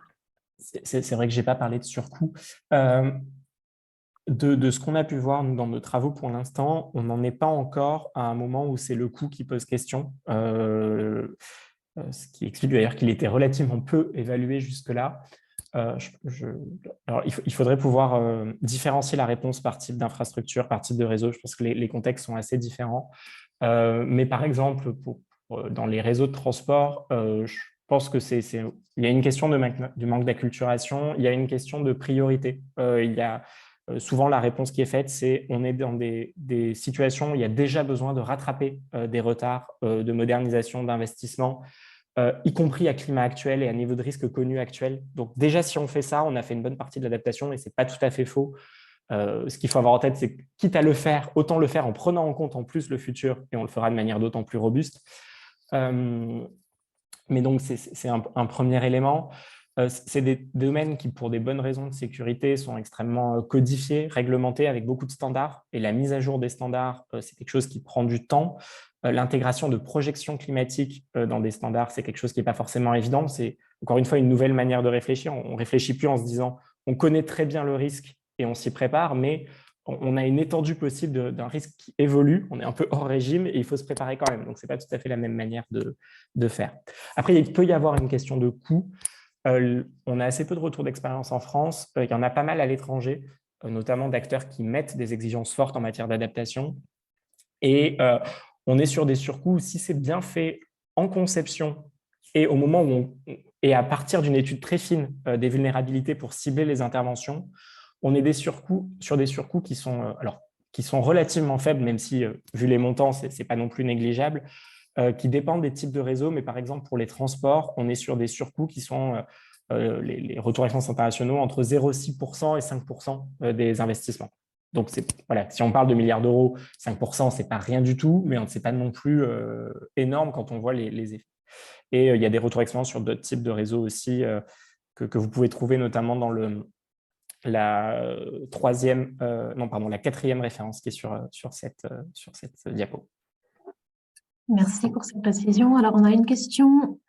C'est vrai que je n'ai pas parlé de surcoût. De ce qu'on a pu voir dans nos travaux pour l'instant, on n'en est pas encore à un moment où c'est le coût qui pose question, ce qui explique d'ailleurs qu'il était relativement peu évalué jusque-là. Alors, il faudrait pouvoir différencier la réponse par type d'infrastructure, par type de réseau. Je pense que les contextes sont assez différents. Mais par exemple, dans les réseaux de transport, je pense que il y a une question du manque d'acculturation, il y a une question de priorité. Il y a souvent la réponse qui est faite, c'est on est dans des situations où il y a déjà besoin de rattraper des retards de modernisation, d'investissement, y compris à climat actuel et à niveau de risque connu actuel. Donc déjà, si on fait ça, on a fait une bonne partie de l'adaptation et ce n'est pas tout à fait faux. Ce qu'il faut avoir en tête, c'est que quitte à le faire, autant le faire en prenant en compte en plus le futur et on le fera de manière d'autant plus robuste. Mais donc, c'est un premier élément. C'est des domaines qui, pour des bonnes raisons de sécurité, sont extrêmement codifiés, réglementés, avec beaucoup de standards. Et la mise à jour des standards, c'est quelque chose qui prend du temps. L'intégration de projections climatiques dans des standards, c'est quelque chose qui n'est pas forcément évident. C'est, encore une fois, une nouvelle manière de réfléchir. On ne réfléchit plus en se disant on connaît très bien le risque et on s'y prépare, mais on a une étendue possible d'un risque qui évolue. On est un peu hors régime et il faut se préparer quand même. Donc, ce n'est pas tout à fait la même manière de faire. Après, il peut y avoir une question de coût. On a assez peu de retours d'expérience en France. Il y en a pas mal à l'étranger, notamment d'acteurs qui mettent des exigences fortes en matière d'adaptation. Et on est sur des surcoûts. Si c'est bien fait en conception et au moment où et à partir d'une étude très fine des vulnérabilités pour cibler les interventions, on est sur des surcoûts qui sont relativement faibles, même si, vu les montants, ce n'est pas non plus négligeable, qui dépendent des types de réseaux. Mais par exemple, pour les transports, on est sur des surcoûts qui sont les retours d'expérience internationaux entre 0,6% et 5% des investissements. Donc, voilà, si on parle de milliards d'euros, 5%, ce n'est pas rien du tout, mais ce n'est pas non plus énorme quand on voit les effets. Et il y a des retours d'expérience sur d'autres types de réseaux aussi que vous pouvez trouver notamment dans la quatrième référence qui est sur cette diapo. Merci pour cette précision. Alors, on a une question.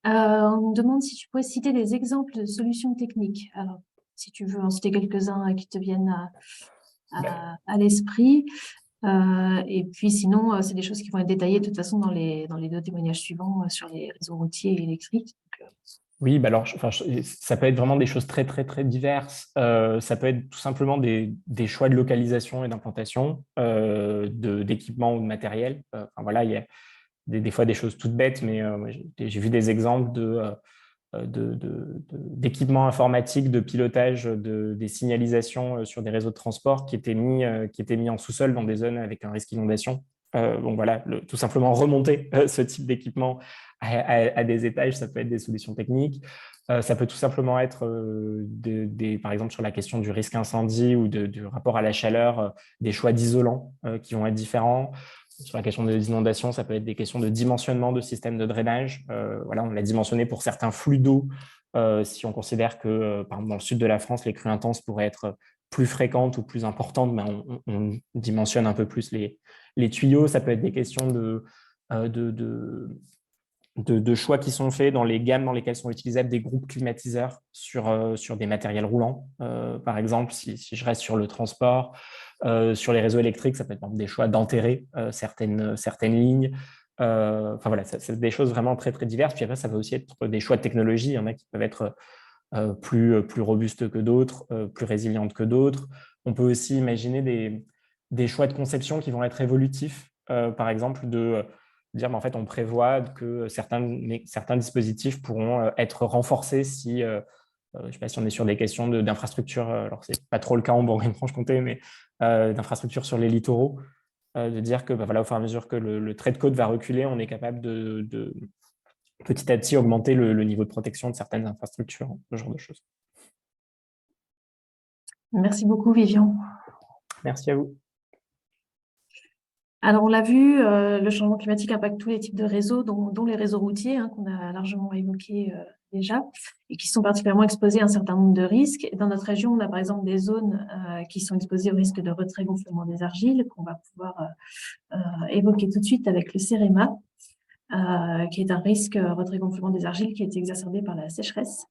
On me demande si tu pourrais citer des exemples de solutions techniques. Alors, si tu veux en citer quelques-uns qui te viennent à l'esprit. Et puis sinon, c'est des choses qui vont être détaillées de toute façon dans les deux témoignages suivants sur les réseaux routiers et électriques. Donc, Oui, bah alors, ça peut être vraiment des choses très, très, très diverses. Ça peut être tout simplement des choix de localisation et d'implantation, d'équipement ou de matériel. Enfin, voilà, il y a des fois des choses toutes bêtes, mais moi, j'ai vu des exemples d'équipements informatiques, de pilotage des signalisations sur des réseaux de transport qui étaient mis en sous-sol dans des zones avec un risque d'inondation. Bon, voilà, tout simplement remonter ce type d'équipement à des étages, ça peut être des solutions techniques. Ça peut tout simplement être, par exemple, sur la question du risque incendie ou du rapport à la chaleur, des choix d'isolants qui vont être différents. Sur la question des inondations, ça peut être des questions de dimensionnement de systèmes de drainage. Voilà, on l'a dimensionné pour certains flux d'eau. Si on considère que, par exemple, dans le sud de la France, les crues intenses pourraient être plus fréquentes ou plus importantes, ben on dimensionne un peu plus les tuyaux. Ça peut être des questions de choix qui sont faits dans les gammes dans lesquelles sont utilisables des groupes climatiseurs sur des matériels roulants. Par exemple, si je reste sur le transport, sur les réseaux électriques, ça peut être des choix d'enterrer certaines lignes. Enfin voilà, c'est des choses vraiment très, très diverses. Puis après, ça va aussi être des choix de technologie. Il y en a qui peuvent être plus robustes que d'autres, plus résilientes que d'autres. On peut aussi imaginer des choix de conception qui vont être évolutifs. Par exemple, de dire, en fait, on prévoit que certains dispositifs pourront être renforcés si, je ne sais pas si on est sur des questions d'infrastructure, alors ce n'est pas trop le cas en Bourgogne-Franche-Comté, mais d'infrastructure sur les littoraux, de dire que voilà, au fur et à mesure que le trait de côte va reculer, on est capable de petit à petit augmenter le niveau de protection de certaines infrastructures, ce genre de choses. merci beaucoup, Vivian. Merci à vous. Alors, on l'a vu, le changement climatique impacte tous les types de réseaux, dont les réseaux routiers, qu'on a largement évoqués déjà, et qui sont particulièrement exposés à un certain nombre de risques. Et dans notre région, on a par exemple des zones qui sont exposées au risque de retrait-gonflement des argiles, qu'on va pouvoir évoquer tout de suite avec le CEREMA, qui est un risque retrait-gonflement des argiles qui est exacerbé par la sécheresse.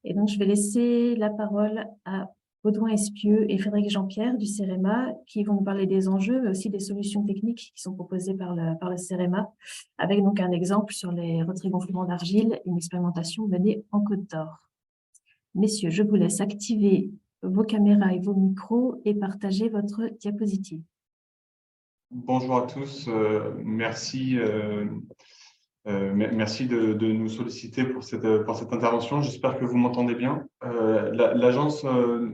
Et donc, je vais laisser la parole à Baudouin Espieux et Frédéric Jean-Pierre du CEREMA qui vont nous parler des enjeux, mais aussi des solutions techniques qui sont proposées par le CEREMA, avec donc un exemple sur les retraits-gonflements d'argile, une expérimentation menée en Côte d'Or. Messieurs, je vous laisse activer vos caméras et vos micros et partager votre diapositive. Bonjour à tous, merci. Merci de nous solliciter pour cette intervention. J'espère que vous m'entendez bien. L'agence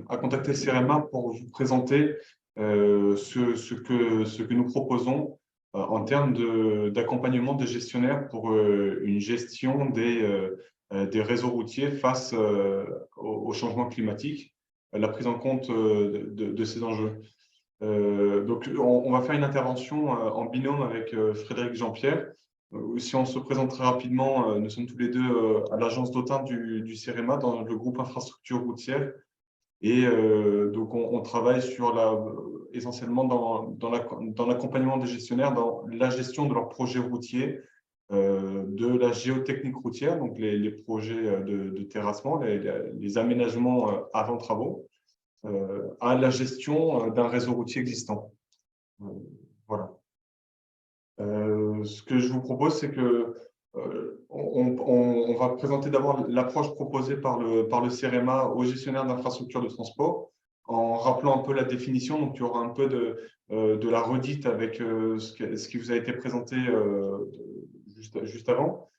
a contacté CEREMA pour vous présenter ce que nous proposons en termes d'accompagnement des gestionnaires pour une gestion des réseaux routiers face au changement climatique, la prise en compte de ces enjeux. Donc, on va faire une intervention en binôme avec Frédéric Jean-Pierre. Si on se présente très rapidement, nous sommes tous les deux à l'agence d'Autun du CEREMA dans le groupe infrastructure routière. Et donc, on travaille essentiellement dans l'accompagnement des gestionnaires, dans la gestion de leurs projets routiers, de la géotechnique routière, donc les projets de terrassement, les aménagements avant travaux, à la gestion d'un réseau routier existant. Voilà. Ce que je vous propose, c'est que on va présenter d'abord l'approche proposée par le CEREMA aux gestionnaires d'infrastructures de transport, en rappelant un peu la définition. Donc, il y aura un peu de la redite avec ce qui vous a été présenté juste avant.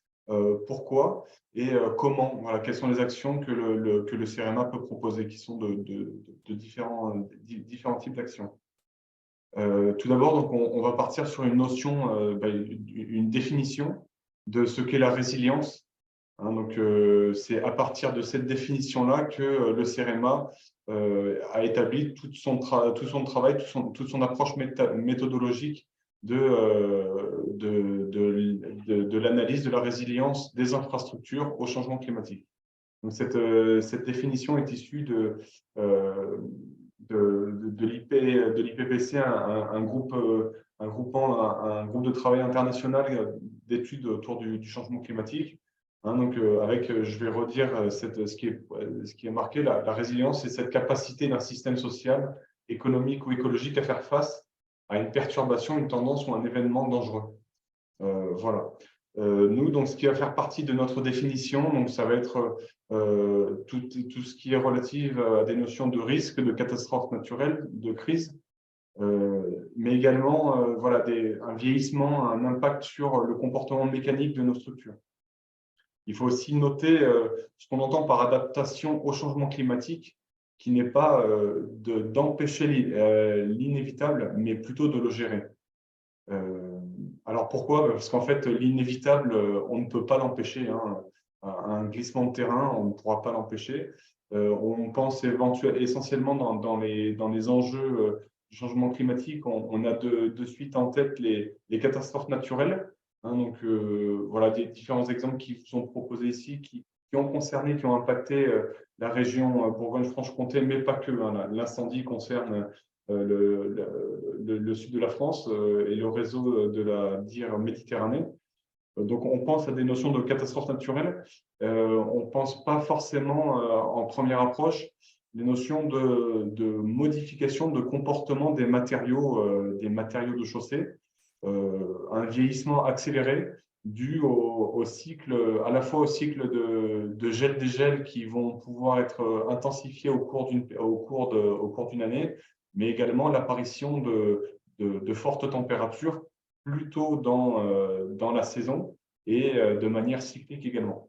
Pourquoi et comment, voilà, quelles sont les actions que le CEREMA peut proposer, qui sont de différents types d'actions. Tout d'abord, donc, on va partir sur une notion, une définition de ce qu'est la résilience. Donc, c'est à partir de cette définition-là que le CEREMA a établi tout son travail, toute son approche méthodologique de l'analyse de la résilience des infrastructures au changement climatique. Donc, cette définition est issue de l'IPBC, un groupe de travail international d'études autour du changement climatique. Donc, je vais redire ce qui est marqué, la résilience, c'est cette capacité d'un système social, économique ou écologique à faire face à une perturbation, une tendance ou un événement dangereux. Voilà. Nous, donc, ce qui va faire partie de notre définition, donc, ça va être tout ce qui est relatif à des notions de risque, de catastrophe naturelle, de crise, mais également voilà, un vieillissement, un impact sur le comportement mécanique de nos structures. Il faut aussi noter ce qu'on entend par adaptation au changement climatique, qui n'est pas d'empêcher l'inévitable, mais plutôt de le gérer. Alors pourquoi? Parce qu'en fait, l'inévitable, on ne peut pas l'empêcher. Hein. Un glissement de terrain, on ne pourra pas l'empêcher. On pense essentiellement dans les enjeux du changement climatique, on a de suite en tête les catastrophes naturelles. Hein, donc voilà des différents exemples qui vous sont proposés ici, qui ont concerné, qui ont impacté la région Bourgogne-Franche-Comté, mais pas que. Hein. L'incendie concerne le sud de la France et le réseau de la dire Méditerranée. Donc, on pense à des notions de catastrophes naturelles. On ne pense pas forcément en première approche les notions de modification de comportement des matériaux de chaussée, un vieillissement accéléré dû au cycle, à la fois au cycle de gel-dégel qui vont pouvoir être intensifiés au cours d'une année, mais également l'apparition de fortes températures plus tôt dans la saison et de manière cyclique également.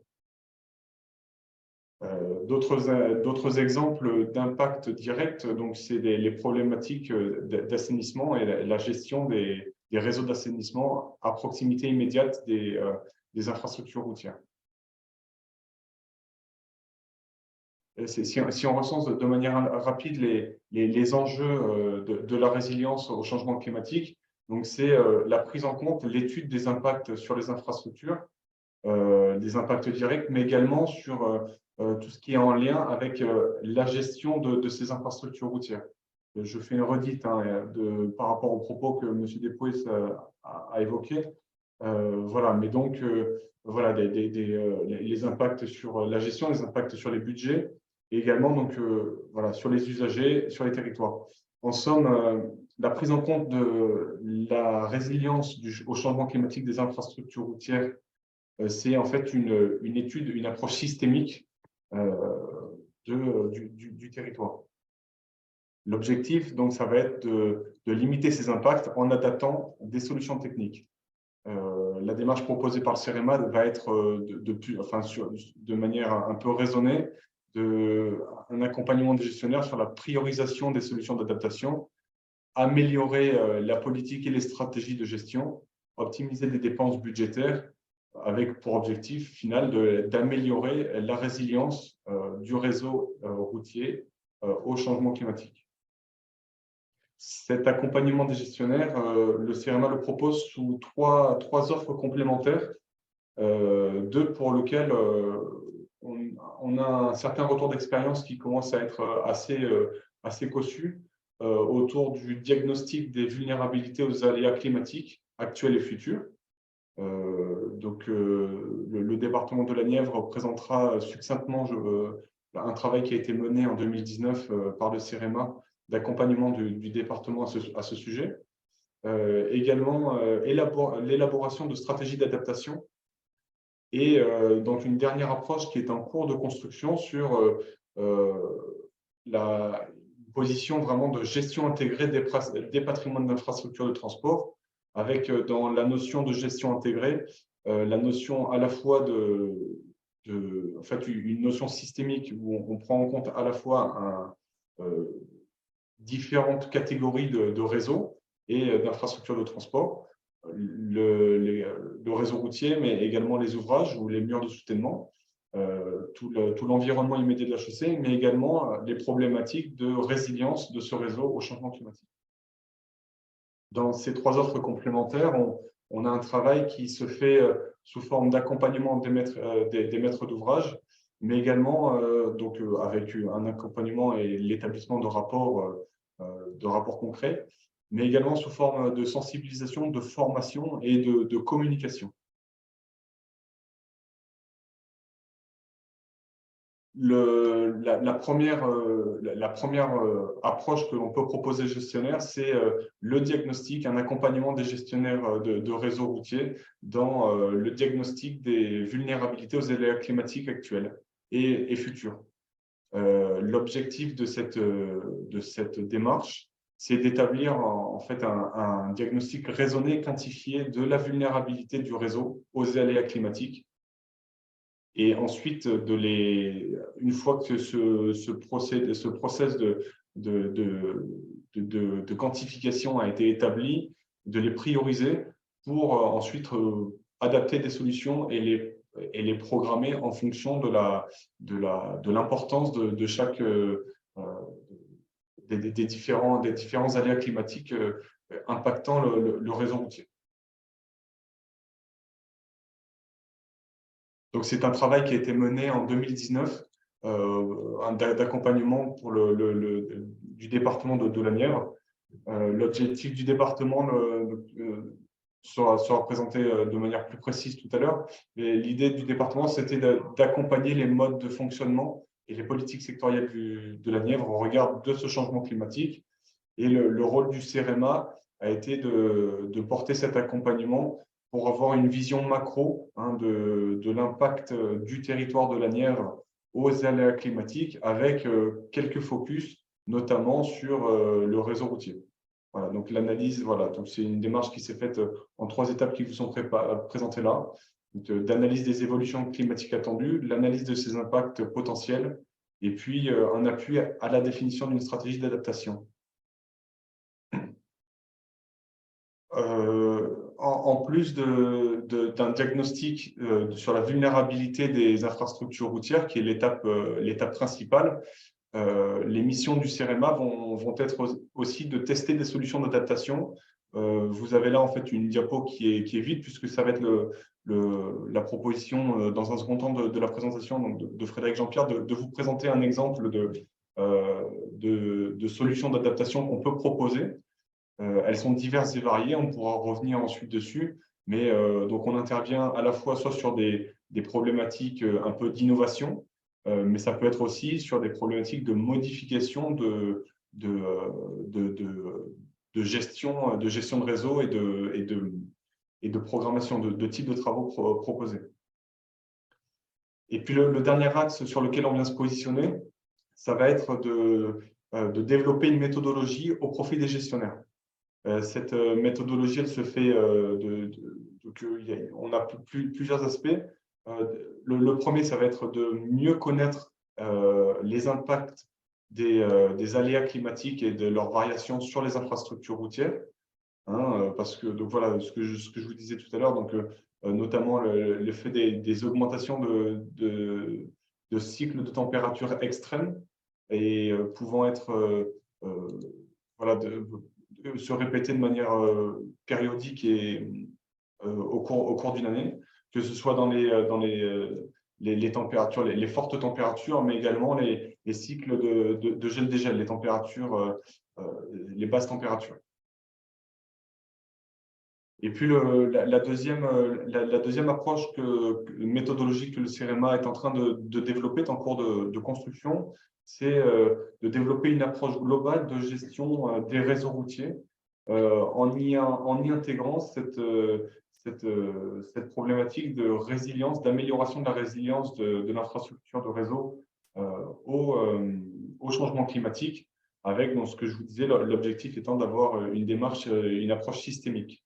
D'autres exemples d'impact direct, donc c'est les problématiques d'assainissement et la gestion des réseaux d'assainissement à proximité immédiate des infrastructures routières. Si on recense de manière rapide les enjeux de la résilience au changement climatique, donc c'est la prise en compte, l'étude des impacts sur les infrastructures, des impacts directs, mais également sur tout ce qui est en lien avec la gestion de ces infrastructures routières. Je fais une redite par rapport aux propos que M. Despois a évoqués. Voilà, mais donc, voilà, les impacts sur la gestion, les impacts sur les budgets, et également donc, voilà, sur les usagers, sur les territoires. En somme, la prise en compte de la résilience au changement climatique des infrastructures routières, c'est en fait une étude, une approche systémique du territoire. L'objectif, donc, ça va être de limiter ces impacts en adaptant des solutions techniques. La démarche proposée par le CEREMA va être de manière un peu raisonnée, un accompagnement des gestionnaires sur la priorisation des solutions d'adaptation, améliorer la politique et les stratégies de gestion, optimiser les dépenses budgétaires avec pour objectif final d'améliorer la résilience du réseau routier au changement climatique. Cet accompagnement des gestionnaires, le CEREMA le propose sous trois offres complémentaires, deux pour lesquelles on a un certain retour d'expérience qui commence à être assez cossu autour du diagnostic des vulnérabilités aux aléas climatiques actuels et futurs. Donc, le département de la Nièvre présentera succinctement un travail qui a été mené en 2019 par le CEREMA d'accompagnement du département à ce sujet. Également, l'élaboration de stratégies d'adaptation et donc une dernière approche qui est en cours de construction sur la position vraiment de gestion intégrée des patrimoines d'infrastructures de transport, avec dans la notion de gestion intégrée, la notion à la fois en fait, une notion systémique où on prend en compte à la fois différentes catégories de réseaux et d'infrastructures de transport, le réseau routier, mais également les ouvrages ou les murs de soutènement, tout l'environnement immédiat de la chaussée, mais également les problématiques de résilience de ce réseau au changement climatique. Dans ces trois offres complémentaires, on a un travail qui se fait sous forme d'accompagnement des maîtres d'ouvrage, mais également donc, avec un accompagnement et l'établissement de rapports concrets, mais également sous forme de sensibilisation, de formation et de communication. la première approche que l'on peut proposer aux gestionnaires, c'est le diagnostic, un accompagnement des gestionnaires de réseaux routiers dans le diagnostic des vulnérabilités aux aléas climatiques actuels et futurs. L'objectif de cette démarche, c'est d'établir en fait un diagnostic raisonné et quantifié de la vulnérabilité du réseau aux aléas climatiques. Et ensuite, une fois que ce process de quantification a été établi, de les prioriser pour ensuite adapter des solutions et les programmer en fonction de l'importance de chaque des différents aléas climatiques impactant le réseau routier. Donc, c'est un travail qui a été mené en 2019, d'accompagnement pour du département de la Nièvre. L'objectif du département sera présenté de manière plus précise tout à l'heure. L'idée du département, c'était d'accompagner les modes de fonctionnement et les politiques sectorielles de la Nièvre au regard de ce changement climatique. Et le rôle du CEREMA a été de porter cet accompagnement pour avoir une vision macro de l'impact du territoire de la Nièvre aux aléas climatiques, avec quelques focus, notamment sur le réseau routier. Voilà, donc l'analyse, voilà, donc c'est une démarche qui s'est faite en 3 étapes qui vous sont présentées là. D'analyse des évolutions climatiques attendues, l'analyse de ses impacts potentiels, et puis un appui à la définition d'une stratégie d'adaptation. En plus d'un diagnostic sur la vulnérabilité des infrastructures routières, qui est l'étape principale, les missions du CEREMA vont être aussi de tester des solutions d'adaptation. Vous avez là en fait une diapo qui est vide, puisque ça va être la proposition dans un second temps de la présentation donc de Frédéric Jean-Pierre de vous présenter un exemple de solutions d'adaptation qu'on peut proposer. Elles sont diverses et variées, on pourra revenir ensuite dessus, mais donc on intervient à la fois soit sur des problématiques un peu d'innovation, mais ça peut être aussi sur des problématiques de modification de gestion de réseau et de programmation de type de travaux proposés. Et puis le dernier axe sur lequel on vient se positionner, ça va être de développer une méthodologie au profit des gestionnaires. Cette méthodologie, elle se fait on a plusieurs aspects. Le premier, ça va être de mieux connaître les impacts des aléas climatiques et de leurs variations sur les infrastructures routières. Parce que, donc voilà, ce que je vous disais tout à l'heure, donc notamment l'effet des augmentations de cycles de température extrêmes et pouvant être voilà, se répéter de manière périodique et au cours d'une année, que ce soit dans les températures, les fortes températures, mais également les cycles de gel-dégel, les températures, les basses températures. Et puis la deuxième approche méthodologique que le CEREMA est en train de développer, est en cours de construction, c'est de développer une approche globale de gestion des réseaux routiers en y intégrant cette problématique de résilience, d'amélioration de la résilience de l'infrastructure de réseau au changement climatique, avec, dans ce que je vous disais, l'objectif étant d'avoir une approche systémique.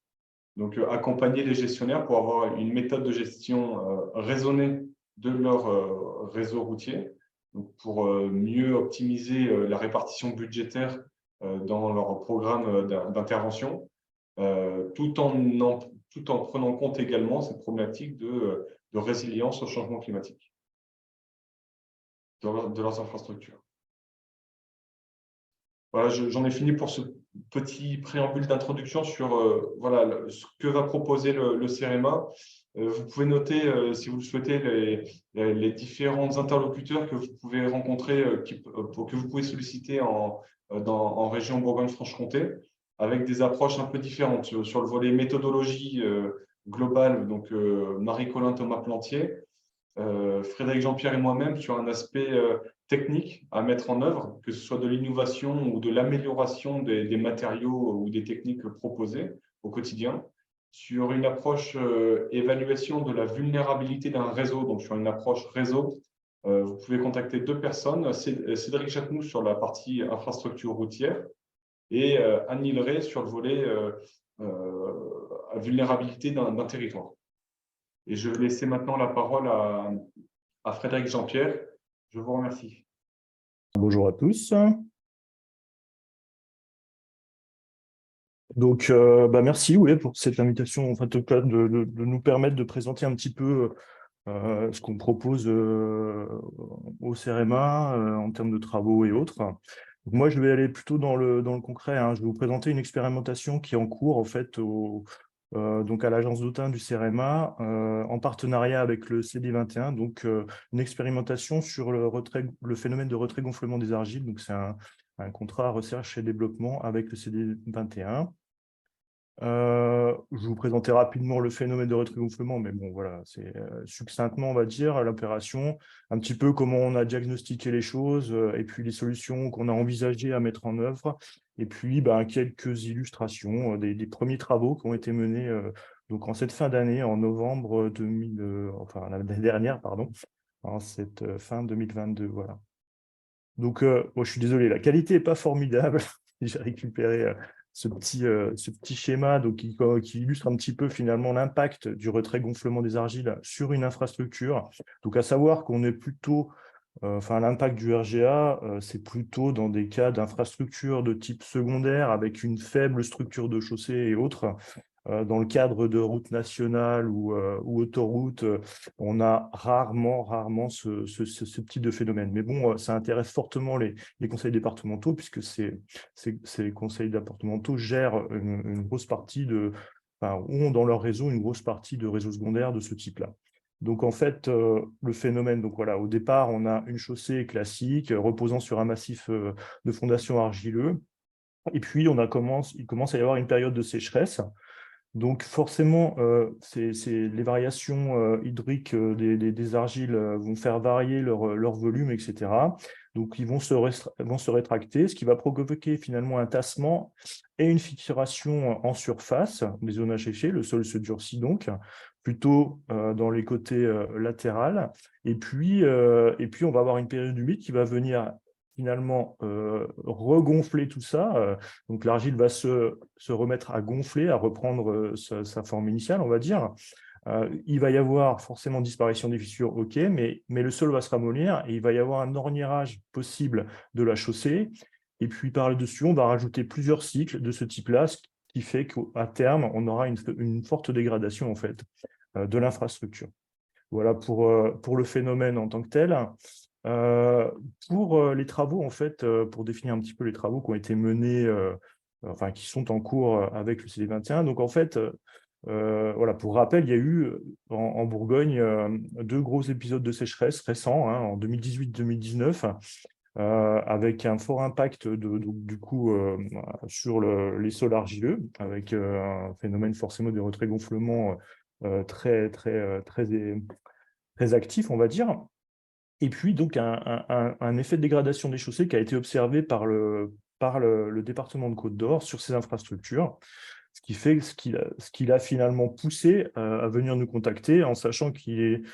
Donc, accompagner les gestionnaires pour avoir une méthode de gestion raisonnée de leur réseau routier, donc pour mieux optimiser la répartition budgétaire dans leur programme d'intervention, tout en prenant en compte également cette problématique de résilience au changement climatique de leurs infrastructures. Voilà, j'en ai fini pour ce petit préambule d'introduction sur voilà, ce que va proposer le CEREMA. Vous pouvez noter, si vous le souhaitez, les différents interlocuteurs que vous pouvez rencontrer, que vous pouvez solliciter en région Bourgogne-Franche-Comté, avec des approches un peu différentes. Sur le volet méthodologie globale, donc Marie-Colin Thomas Plantier, Frédéric Jean-Pierre et moi-même sur un aspect technique à mettre en œuvre, que ce soit de l'innovation ou de l'amélioration des matériaux ou des techniques proposées au quotidien, sur une approche évaluation de la vulnérabilité d'un réseau, donc sur une approche réseau. Vous pouvez contacter 2 personnes, Cédric Jacquemou sur la partie infrastructure routière et Anne Hilleray sur le volet à vulnérabilité d'un territoire. Et je vais laisser maintenant la parole à Frédéric Jean-Pierre. Je vous remercie. Bonjour à tous. Donc, merci pour cette invitation, en tout cas, de nous permettre de présenter un petit peu ce qu'on propose au CEREMA en termes de travaux et autres. Donc, moi, je vais aller plutôt dans le concret, hein. Je vais vous présenter une expérimentation qui est en cours, en fait, donc à l'agence d'Autun du CEREMA, en partenariat avec le CD21, donc une expérimentation sur le phénomène de retrait-gonflement des argiles. Donc, c'est un contrat recherche et développement avec le CD21. Je vais vous présenter rapidement le phénomène de retrait-gonflement, mais bon, voilà, c'est succinctement, on va dire, l'opération, un petit peu comment on a diagnostiqué les choses, et puis les solutions qu'on a envisagées à mettre en œuvre, et puis quelques illustrations des premiers travaux qui ont été menés donc en cette fin d'année, en novembre 2000, enfin l'année dernière, pardon, en cette fin 2022, voilà. Donc, je suis désolé, la qualité n'est pas formidable. J'ai récupéré ce petit schéma donc, qui illustre un petit peu finalement l'impact du retrait-gonflement des argiles sur une infrastructure. Donc, à savoir qu'on est plutôt, l'impact du RGA, c'est plutôt dans des cas d'infrastructures de type secondaire avec une faible structure de chaussée et autres. Dans le cadre de routes nationales ou autoroutes, on a rarement ce type de phénomène. Mais bon, ça intéresse fortement les conseils départementaux, puisque ces conseils départementaux gèrent une grosse partie ont dans leur réseau une grosse partie de réseaux secondaires de ce type-là. Donc, en fait, le phénomène, donc voilà, au départ, on a une chaussée classique reposant sur un massif de fondation argileux. Et puis, il commence à y avoir une période de sécheresse. Donc forcément, les variations hydriques des argiles vont faire varier leur volume, etc. Donc ils vont se rétracter, ce qui va provoquer finalement un tassement et une fissuration en surface des zones asséchées. Le sol se durcit donc, plutôt dans les côtés latérales. Et puis, on va avoir une période humide qui va venir finalement regonfler tout ça. Donc l'argile va se remettre à gonfler, à reprendre sa forme initiale, on va dire. Il va y avoir forcément disparition des fissures, ok, mais le sol va se ramollir et il va y avoir un orniérage possible de la chaussée. Et puis par-dessus, on va rajouter plusieurs cycles de ce type-là, ce qui fait qu'à terme, on aura une forte dégradation en fait de l'infrastructure. Voilà pour le phénomène en tant que tel. Pour les travaux, en fait, pour définir un petit peu les travaux qui ont été menés, qui sont en cours avec le CD21. Donc, en fait, voilà, pour rappel, il y a eu en Bourgogne 2 gros épisodes de sécheresse récents, hein, en 2018-2019, avec un fort impact du coup sur les sols argileux, avec un phénomène forcément de retrait-gonflement très actif, on va dire. Et puis, donc, un effet de dégradation des chaussées qui a été observé par le département de Côte-d'Or sur ces infrastructures, ce qui l'a finalement poussé à venir nous contacter, en sachant qu'ils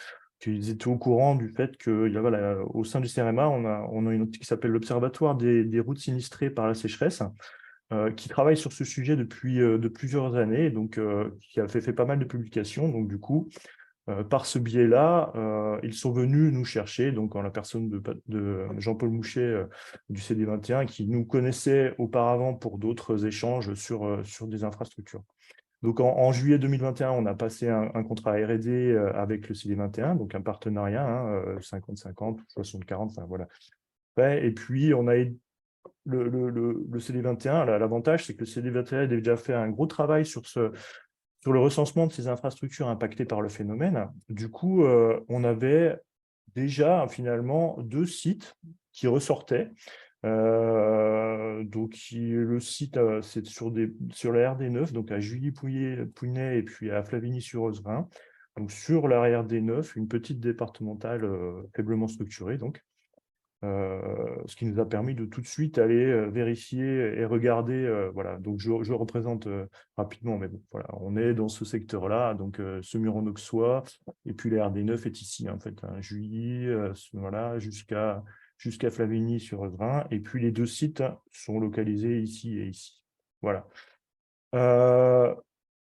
étaient au courant du fait qu'au sein du CEREMA, on a une outil qui s'appelle l'Observatoire des routes sinistrées par la sécheresse, qui travaille sur ce sujet depuis de plusieurs années, donc qui a fait pas mal de publications. Donc, du coup, par ce biais-là, ils sont venus nous chercher, donc en la personne de Jean-Paul Mouchet du CD21, qui nous connaissait auparavant pour d'autres échanges sur des infrastructures. Donc en juillet 2021, on a passé un contrat R&D avec le CD21, donc un partenariat, 50-50, 60-40, enfin voilà. Et puis on a le CD21, l'avantage, c'est que le CD21 a déjà fait un gros travail sur le recensement de ces infrastructures impactées par le phénomène. Du coup, on avait déjà finalement 2 sites qui ressortaient. Donc, le site, c'est sur la RD9, donc à Juilly-Pouynay et puis à Flavigny-sur-Ozevin. donc sur la RD9, une petite départementale faiblement structurée, donc. Ce qui nous a permis de tout de suite aller vérifier et regarder. Voilà. Donc, je représente rapidement, mais bon, voilà, on est dans ce secteur-là, donc Semur-en-Auxois, et puis la RD9 est ici, en fait, hein, Juilly, voilà, jusqu'à Flavigny-sur-Ezrin, et puis les deux sites sont localisés ici et ici. Voilà.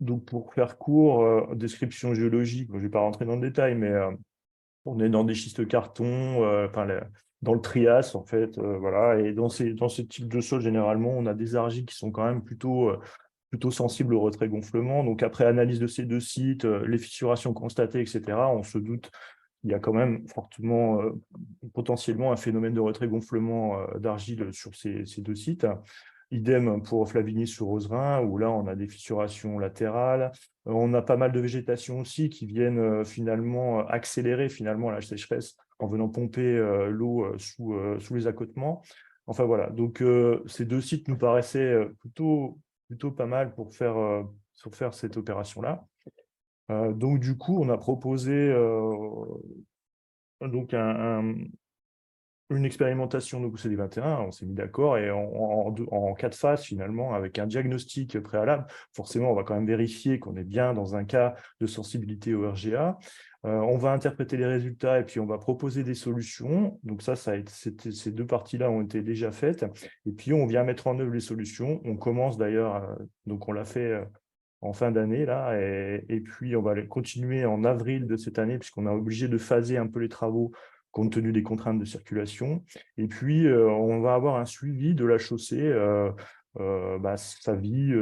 Donc, pour faire court, description géologique, je ne vais pas rentrer dans le détail, mais on est dans des schistes cartons, dans le Trias, en fait, voilà. Et dans ce type de sol, généralement, on a des argiles qui sont quand même plutôt sensibles au retrait-gonflement. Donc, après analyse de ces deux sites, les fissurations constatées, etc., on se doute qu'il y a quand même fortement, potentiellement, un phénomène de retrait-gonflement d'argile sur ces deux sites. Idem pour Flavigny-sur-Ozrin, où là, on a des fissurations latérales. On a pas mal de végétation aussi qui viennent finalement accélérer finalement la sécheresse en venant pomper l'eau sous les accotements. Enfin voilà, donc ces deux sites nous paraissaient plutôt pas mal pour faire cette opération-là. Donc du coup, on a proposé donc une expérimentation de CD 21, on s'est mis d'accord, et en 4 phases finalement, avec un diagnostic préalable. Forcément, on va quand même vérifier qu'on est bien dans un cas de sensibilité au RGA. On va interpréter les résultats et puis on va proposer des solutions. Donc ces deux parties-là ont été déjà faites. Et puis on vient mettre en œuvre les solutions. On commence d'ailleurs, donc on l'a fait en fin d'année là, et puis on va continuer en avril de cette année, puisqu'on est obligé de phaser un peu les travaux compte tenu des contraintes de circulation. Et puis, on va avoir un suivi de la chaussée, sa vie,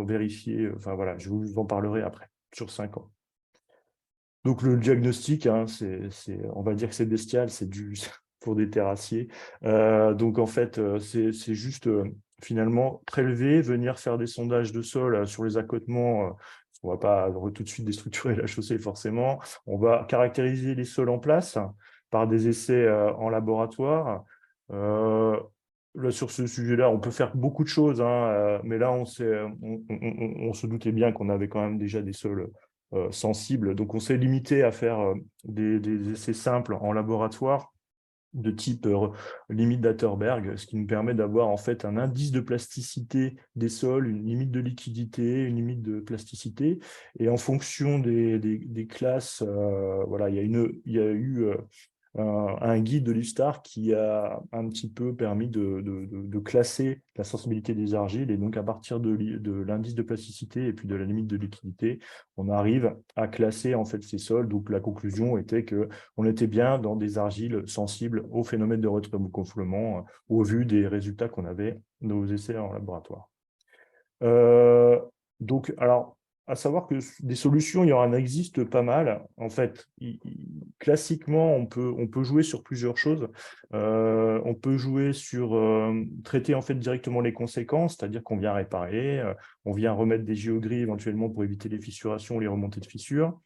vérifier. Enfin, voilà, je vous en parlerai après, sur 5 ans. Donc, le diagnostic, hein, on va dire que c'est bestial, c'est pour des terrassiers. Donc, en fait, c'est juste, finalement, prélever, venir faire des sondages de sol sur les accotements. On ne va pas tout de suite déstructurer la chaussée, forcément. On va caractériser les sols en place par des essais en laboratoire. Là, sur ce sujet-là, on peut faire beaucoup de choses, hein, mais là, on se doutait bien qu'on avait quand même déjà des sols sensibles. Donc, on s'est limité à faire des essais simples en laboratoire de type limite d'Atterberg, ce qui nous permet d'avoir en fait un indice de plasticité des sols, une limite de liquidité, une limite de plasticité. Et en fonction des classes, voilà, il y a eu un guide de l'IFSTAR qui a un petit peu permis de classer la sensibilité des argiles. Et donc, à partir de l'indice de plasticité et puis de la limite de liquidité, on arrive à classer en fait ces sols. Donc, la conclusion était qu'on était bien dans des argiles sensibles au phénomène de retrait-gonflement au vu des résultats qu'on avait de nos essais en laboratoire. Donc, alors, à savoir que des solutions, il y en existe pas mal. En fait, classiquement, on peut jouer sur plusieurs choses. On peut jouer sur traiter en fait directement les conséquences, c'est-à-dire qu'on vient réparer, on vient remettre des géogrilles éventuellement pour éviter les fissurations, les remontées de fissures.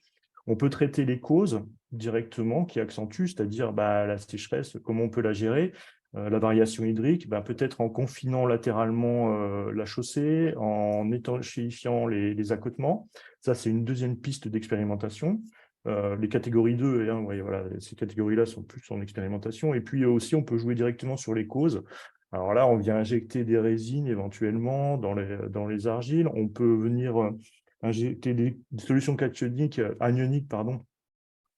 On peut traiter les causes directement qui accentuent, c'est-à-dire la sécheresse, comment on peut la gérer. La variation hydrique, peut-être en confinant latéralement la chaussée, en étanchéifiant les accotements. Ça, c'est une deuxième piste d'expérimentation. Les catégories 2, hein, voilà, ces catégories-là sont plus en expérimentation. Et puis aussi, on peut jouer directement sur les causes. Alors là, on vient injecter des résines éventuellement dans les argiles. On peut venir injecter des solutions anioniques,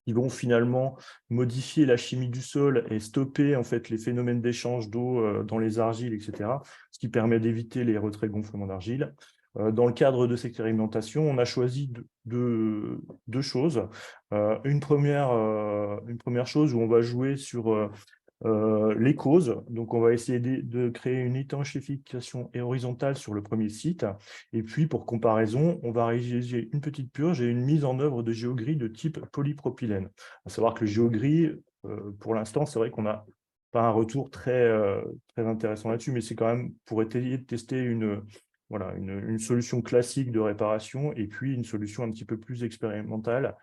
qui vont finalement modifier la chimie du sol et stopper en fait les phénomènes d'échange d'eau dans les argiles, etc., ce qui permet d'éviter les retraits-gonflements d'argile. Dans le cadre de cette expérimentation, on a choisi deux choses. Une première chose où on va jouer sur les causes. Donc, on va essayer de créer une étanchéification horizontale sur le premier site. Et puis, pour comparaison, on va réaliser une petite purge et une mise en œuvre de géogrilles de type polypropylène. À savoir que le géogris, pour l'instant, c'est vrai qu'on n'a pas un retour très intéressant là-dessus, mais c'est quand même pour essayer de tester une solution classique de réparation et puis une solution un petit peu plus expérimentale,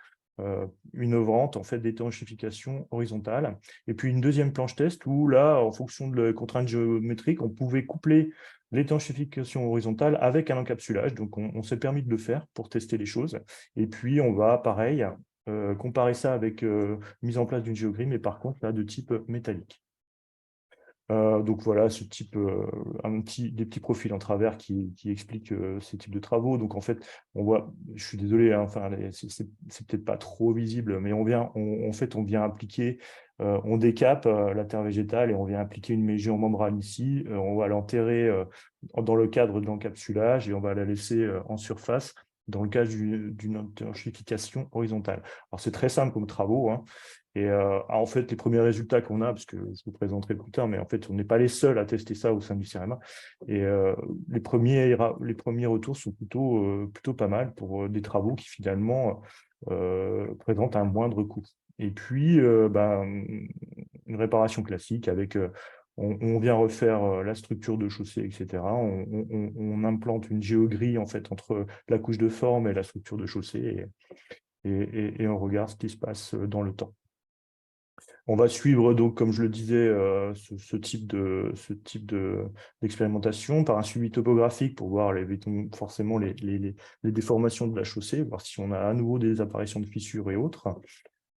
innovante en fait d'étanchéification horizontale. Et puis une deuxième planche test où là, en fonction de contraintes géométriques, on pouvait coupler l'étanchéification horizontale avec un encapsulage. Donc on s'est permis de le faire pour tester les choses. Et puis on va, pareil, comparer ça avec mise en place d'une géogrille, mais par contre là de type métallique. Donc voilà, ce type, des petits profils en travers qui expliquent ces types de travaux. Donc en fait, on voit, je suis désolé, hein, enfin, c'est peut-être pas trop visible, mais en fait, on vient appliquer, on décape la terre végétale et on vient appliquer une géomembrane ici. On va l'enterrer dans le cadre de l'encapsulage et on va la laisser en surface dans le cas d'une intensification horizontale. Alors c'est très simple comme travaux, hein. Et en fait, les premiers résultats qu'on a, parce que je vous présenterai plus tard, mais en fait, on n'est pas les seuls à tester ça au sein du CEREMA. Et les premiers retours sont plutôt pas mal pour des travaux qui finalement présentent un moindre coût. Et puis, une réparation classique avec, on vient refaire la structure de chaussée, etc. On implante une géogrille en fait entre la couche de forme et la structure de chaussée et on regarde ce qui se passe dans le temps. On va suivre, donc, comme je le disais, ce type d'expérimentation par un suivi topographique pour voir forcément les déformations de la chaussée, voir si on a à nouveau des apparitions de fissures et autres.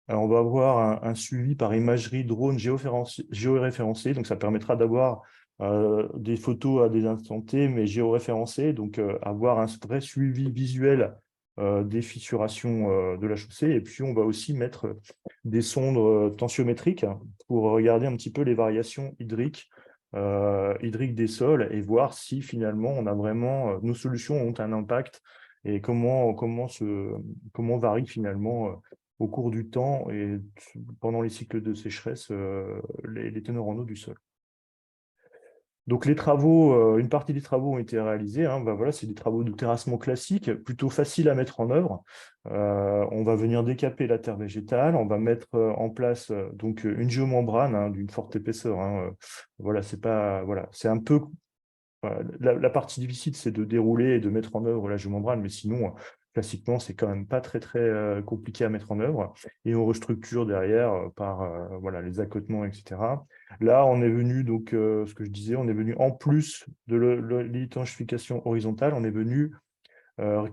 Alors, on va avoir un suivi par imagerie drone géoréférencée, donc ça permettra d'avoir des photos à des instants T, mais géoréférencées, donc avoir un vrai suivi visuel des fissurations de la chaussée. Et puis, on va aussi mettre des sondes tensiométriques pour regarder un petit peu les variations hydriques des sols et voir si finalement on a vraiment nos solutions ont un impact et comment varie finalement au cours du temps et pendant les cycles de sécheresse les teneurs en eau du sol. Donc les travaux, une partie des travaux ont été réalisés, hein, voilà, c'est des travaux de terrassement classiques, plutôt faciles à mettre en œuvre. On va venir décaper la terre végétale, on va mettre en place donc une géomembrane hein, d'une forte épaisseur. Hein, voilà, c'est un peu la partie difficile, c'est de dérouler et de mettre en œuvre la géomembrane, mais sinon, classiquement, c'est quand même pas très compliqué à mettre en œuvre. Et on restructure derrière par voilà, les accotements, etc. Là, on est venu, donc, ce que je disais, on est venu, en plus de l'étanchification horizontale, on est venu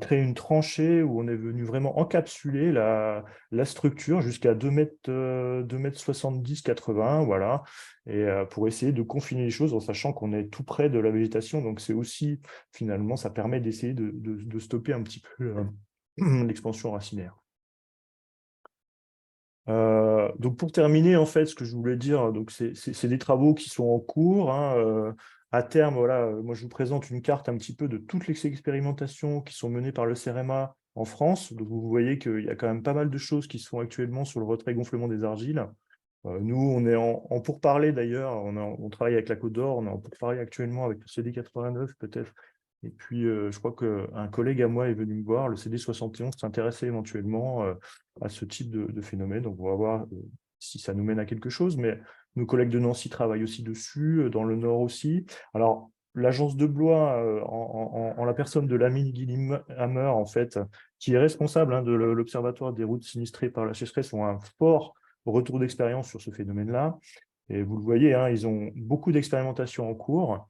créer une tranchée où on est venu vraiment encapsuler la structure jusqu'à 2 mètres 70, 80, voilà, et pour essayer de confiner les choses en sachant qu'on est tout près de la végétation. Donc c'est aussi, finalement, ça permet d'essayer de stopper un petit peu l'expansion racinaire. Donc pour terminer, en fait, ce que je voulais dire, donc c'est des travaux qui sont en cours. Hein, à terme, voilà, moi je vous présente une carte un petit peu de toutes les expérimentations qui sont menées par le CEREMA en France. Donc vous voyez qu'il y a quand même pas mal de choses qui se font actuellement sur le retrait-gonflement des argiles. Nous, on est en pourparlers d'ailleurs, on travaille avec la Côte d'Or, on est en pourparlers actuellement avec le CD89 peut-être. Et puis, je crois qu'un collègue à moi est venu me voir, le CD71 s'intéressait éventuellement à ce type de phénomène. Donc, on va voir si ça nous mène à quelque chose. Mais nos collègues de Nancy travaillent aussi dessus, dans le Nord aussi. Alors, l'agence de Blois, en la personne de Lamine Guilhammer, en fait, qui est responsable hein, de l'Observatoire des routes sinistrées par la sécheresse, ont un fort retour d'expérience sur ce phénomène-là. Et vous le voyez, hein, ils ont beaucoup d'expérimentations en cours.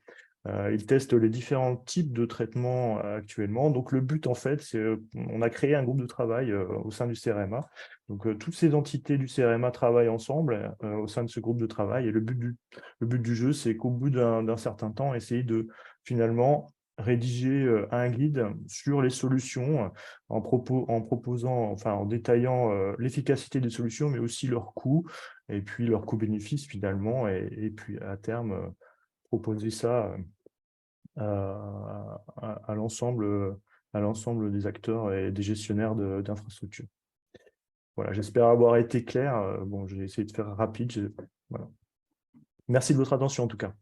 Ils testent les différents types de traitements actuellement. Donc, le but, en fait, c'est on a créé un groupe de travail au sein du CEREMA. Donc, toutes ces entités du CEREMA travaillent ensemble au sein de ce groupe de travail. Et le but du jeu, c'est qu'au bout d'un certain temps, essayer de finalement rédiger un guide sur les solutions en proposant, enfin, en détaillant l'efficacité des solutions, mais aussi leurs coûts, et puis leurs coûts-bénéfices finalement, et puis à terme, proposer ça à l'ensemble des acteurs et des gestionnaires d'infrastructures. Voilà, j'espère avoir été clair. Bon, j'ai essayé de faire rapide. Voilà. Merci de votre attention en tout cas.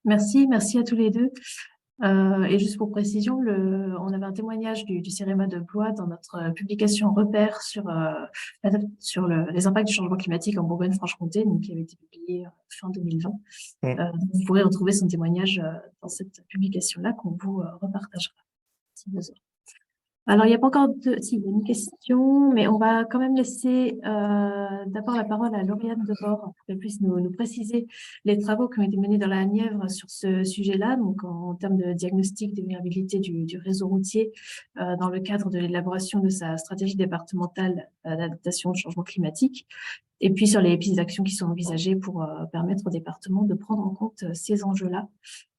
Merci à tous les deux. Et juste pour précision, on avait un témoignage du CEREMA de Blois dans notre publication repère sur les impacts du changement climatique en Bourgogne-Franche-Comté, qui avait été publié fin 2020. Vous pourrez retrouver son témoignage dans cette publication-là qu'on vous repartagera si besoin. Alors, il n'y a pas encore de... Si, il y a une question, mais on va quand même laisser d'abord la parole à Lauriane Debord pour qu'elle puisse nous préciser les travaux qui ont été menés dans la Nièvre sur ce sujet-là, donc en termes de diagnostic de vulnérabilité du réseau routier dans le cadre de l'élaboration de sa stratégie départementale d'adaptation au changement climatique, et puis sur les pistes d'action qui sont envisagées pour permettre au département de prendre en compte ces enjeux-là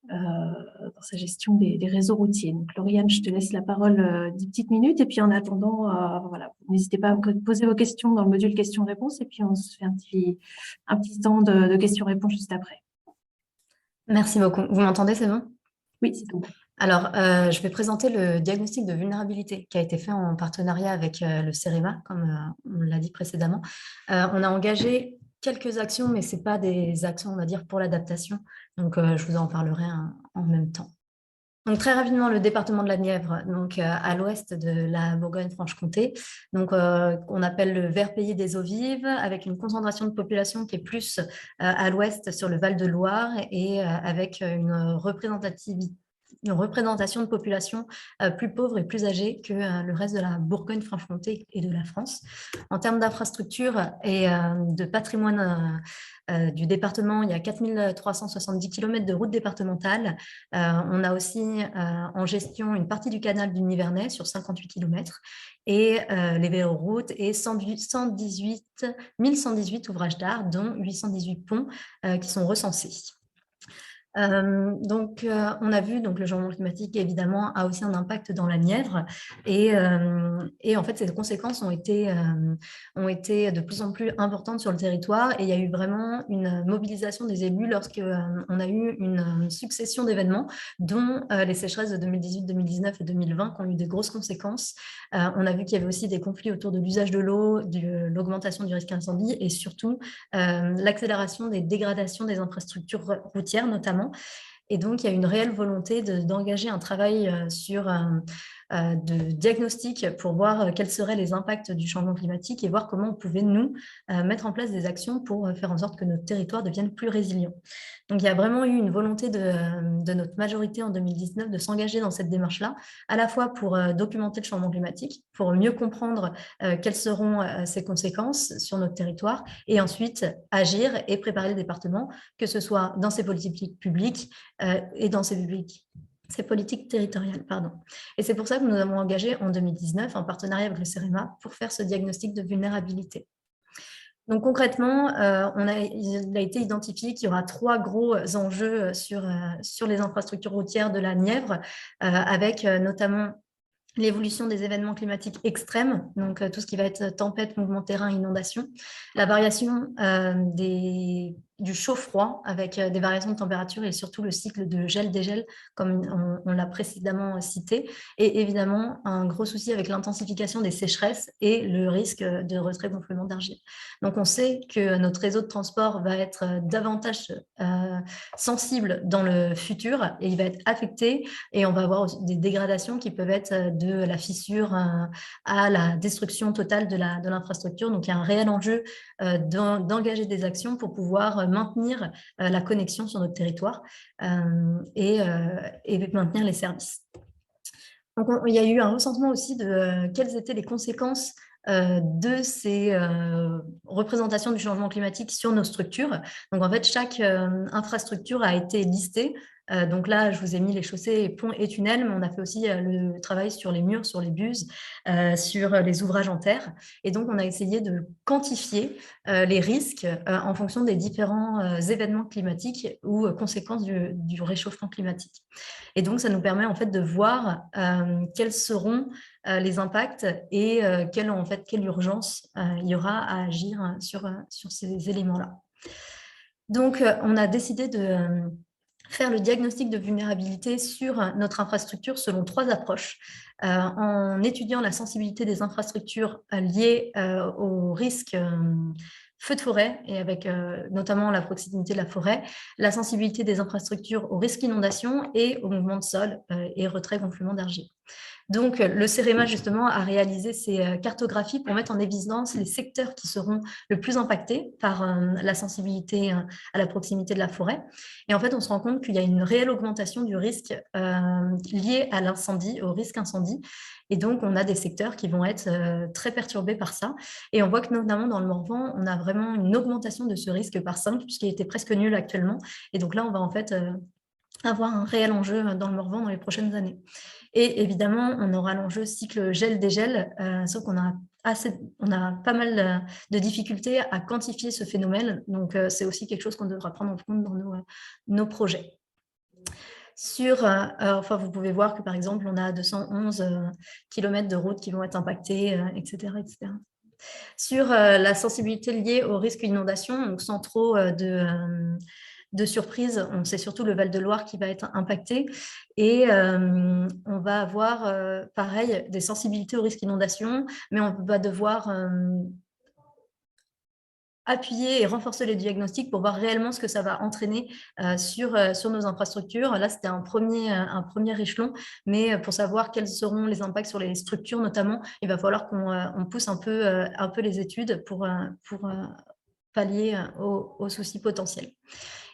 dans sa gestion des réseaux routiers. Donc, Lauriane, je te laisse la parole 10 petites minutes. Et puis, en attendant, voilà, n'hésitez pas à me poser vos questions dans le module questions-réponses. Et puis, on se fait un petit temps de questions-réponses juste après. Merci beaucoup. Vous m'entendez, c'est bon? Oui, c'est bon. Alors, je vais présenter le diagnostic de vulnérabilité qui a été fait en partenariat avec le CEREMA, comme on l'a dit précédemment. On a engagé quelques actions, mais ce n'est pas des actions, on va dire, pour l'adaptation. Donc, je vous en parlerai en même temps. Donc, très rapidement, le département de la Nièvre, donc à l'ouest de la Bourgogne-Franche-Comté, donc on appelle le vert pays des eaux vives, avec une concentration de population qui est plus à l'ouest sur le Val-de-Loire et avec une représentation de population plus pauvre et plus âgée que le reste de la Bourgogne-Franche-Comté et de la France. En termes d'infrastructures et de patrimoine du département, il y a 4370 km de routes départementales. On a aussi en gestion une partie du canal du Nivernais sur 58 km et les véloroutes et 1118 ouvrages d'art, dont 818 ponts qui sont recensés. On a vu donc le changement climatique évidemment a aussi un impact dans la Nièvre et en fait ces conséquences ont été de plus en plus importantes sur le territoire et il y a eu vraiment une mobilisation des élus lorsque on a eu une succession d'événements dont les sécheresses de 2018, 2019 et 2020 qui ont eu des grosses conséquences. On a vu qu'il y avait aussi des conflits autour de l'usage de l'eau, de l'augmentation du risque incendie et surtout l'accélération des dégradations des infrastructures routières notamment. Et donc, il y a une réelle volonté d'engager un travail de diagnostic pour voir quels seraient les impacts du changement climatique et voir comment on pouvait, nous, mettre en place des actions pour faire en sorte que notre territoire devienne plus résilient. Donc, il y a vraiment eu une volonté de notre majorité en 2019 de s'engager dans cette démarche-là, à la fois pour documenter le changement climatique, pour mieux comprendre quelles seront ses conséquences sur notre territoire, et ensuite agir et préparer le département, que ce soit dans ses politiques publiques et dans ses politiques territoriales. Et c'est pour ça que nous avons engagé en 2019, en partenariat avec le CEREMA, pour faire ce diagnostic de vulnérabilité. Donc concrètement, il a été identifié qu'il y aura 3 gros enjeux sur les infrastructures routières de la Nièvre, avec notamment l'évolution des événements climatiques extrêmes, donc tout ce qui va être tempête, mouvement de terrain, inondation, la variation du chaud-froid avec des variations de température et surtout le cycle de gel-dégel, comme on l'a précédemment cité, et évidemment un gros souci avec l'intensification des sécheresses et le risque de retrait-gonflement d'argile. Donc on sait que notre réseau de transport va être davantage sensible dans le futur et il va être affecté et on va avoir des dégradations qui peuvent être de la fissure à la destruction totale de l'infrastructure. Donc il y a un réel enjeu d'engager des actions pour pouvoir maintenir la connexion sur notre territoire et maintenir les services. Donc, il y a eu un recensement aussi de quelles étaient les conséquences de ces représentations du changement climatique sur nos structures. Donc, en fait, chaque infrastructure a été listée. Donc là, je vous ai mis les chaussées, ponts et tunnels, mais on a fait aussi le travail sur les murs, sur les buses, sur les ouvrages en terre. Et donc, on a essayé de quantifier les risques en fonction des différents événements climatiques ou conséquences du réchauffement climatique. Et donc, ça nous permet en fait de voir quels seront les impacts et quelle urgence il y aura à agir sur ces éléments-là. Donc, on a décidé de faire le diagnostic de vulnérabilité sur notre infrastructure selon 3 approches, en étudiant la sensibilité des infrastructures liées au risque feu de forêt et avec notamment la proximité de la forêt, la sensibilité des infrastructures au risque inondation et au mouvement de sol et retrait-gonflement d'argile. Donc, le CEREMA, justement, a réalisé ces cartographies pour mettre en évidence les secteurs qui seront le plus impactés par la sensibilité à la proximité de la forêt. Et en fait, on se rend compte qu'il y a une réelle augmentation du risque lié à l'incendie, au risque incendie. Et donc, on a des secteurs qui vont être très perturbés par ça. Et on voit que notamment dans le Morvan, on a vraiment une augmentation de ce risque par 5, puisqu'il était presque nul actuellement. Et donc là, on va en fait avoir un réel enjeu dans le Morvan dans les prochaines années. Et évidemment, on aura l'enjeu cycle gel-dégel, sauf qu'on a pas mal de difficultés à quantifier ce phénomène. Donc, c'est aussi quelque chose qu'on devra prendre en compte dans nos projets. Vous pouvez voir que, par exemple, on a 211 km de routes qui vont être impactés, etc., etc. Sur la sensibilité liée au risque d'inondation, donc sans trop de surprise, on sait surtout le Val-de-Loire qui va être impacté et on va avoir, pareil, des sensibilités au risque d'inondation, mais on va devoir appuyer et renforcer les diagnostics pour voir réellement ce que ça va entraîner sur nos infrastructures. Là, c'était un premier échelon, mais pour savoir quels seront les impacts sur les structures notamment, il va falloir qu'on pousse un peu les études pour pallier aux soucis potentiels.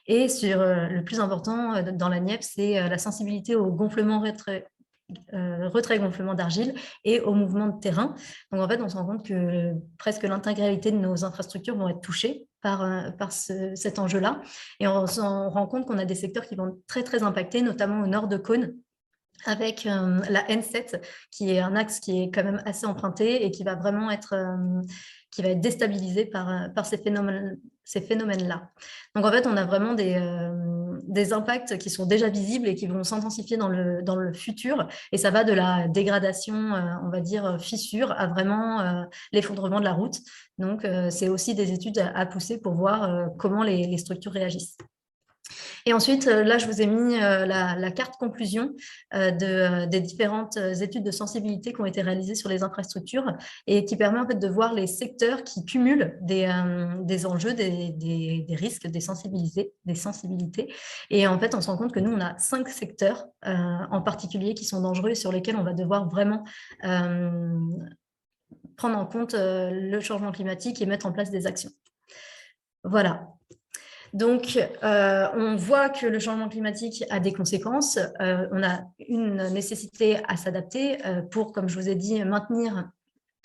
Et sur le plus important dans la Nièvre, c'est la sensibilité au retrait-gonflement d'argile et au mouvement de terrain. Donc, en fait, on se rend compte que presque l'intégralité de nos infrastructures vont être touchées par cet enjeu-là. Et on s'en rend compte qu'on a des secteurs qui vont être très, très impactés, notamment au nord de Cône, avec la N7, qui est un axe qui est quand même assez emprunté et qui va vraiment être déstabilisé par ces phénomènes-là. Donc, en fait, on a vraiment des impacts qui sont déjà visibles et qui vont s'intensifier dans le futur. Et ça va de la dégradation, on va dire, fissure, à vraiment l'effondrement de la route. Donc, c'est aussi des études à pousser pour voir comment les structures réagissent. Et ensuite, là, je vous ai mis la carte conclusion des différentes études de sensibilité qui ont été réalisées sur les infrastructures et qui permet en fait de voir les secteurs qui cumulent des enjeux, des risques, des sensibilités. Et en fait, on se rend compte que nous, on a 5 secteurs en particulier qui sont dangereux et sur lesquels on va devoir vraiment prendre en compte le changement climatique et mettre en place des actions. Voilà. Donc, on voit que le changement climatique a des conséquences. On a une nécessité à s'adapter pour, comme je vous ai dit, maintenir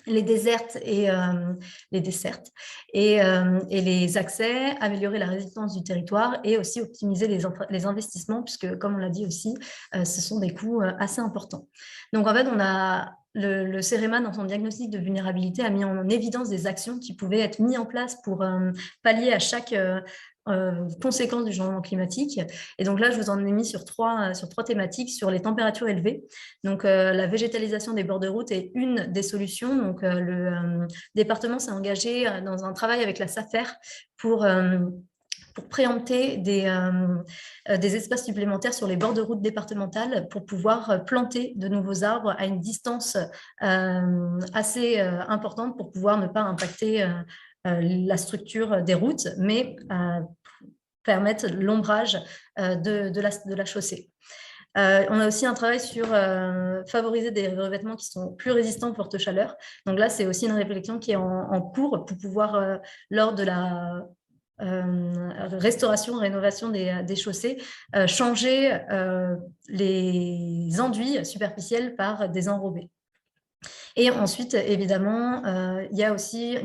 les dessertes et les accès, améliorer la résistance du territoire et aussi optimiser les investissements, puisque, comme on l'a dit aussi, ce sont des coûts assez importants. Donc, en fait, on a le CEREMA, dans son diagnostic de vulnérabilité, a mis en évidence des actions qui pouvaient être mises en place pour pallier à chaque conséquences du changement climatique. Et donc là, je vous en ai mis sur trois thématiques, sur les températures élevées. Donc, la végétalisation des bords de route est une des solutions. Donc, le département s'est engagé dans un travail avec la SAFER pour préempter des espaces supplémentaires sur les bords de route départementales pour pouvoir planter de nouveaux arbres à une distance assez importante pour pouvoir ne pas impacter la structure des routes, mais permettre l'ombrage de la chaussée. On a aussi un travail sur favoriser des revêtements qui sont plus résistants aux fortes chaleurs. Donc là, c'est aussi une réflexion qui est en cours pour pouvoir, lors de la restauration, rénovation des chaussées, changer les enduits superficiels par des enrobés. Et ensuite, évidemment, il y a aussi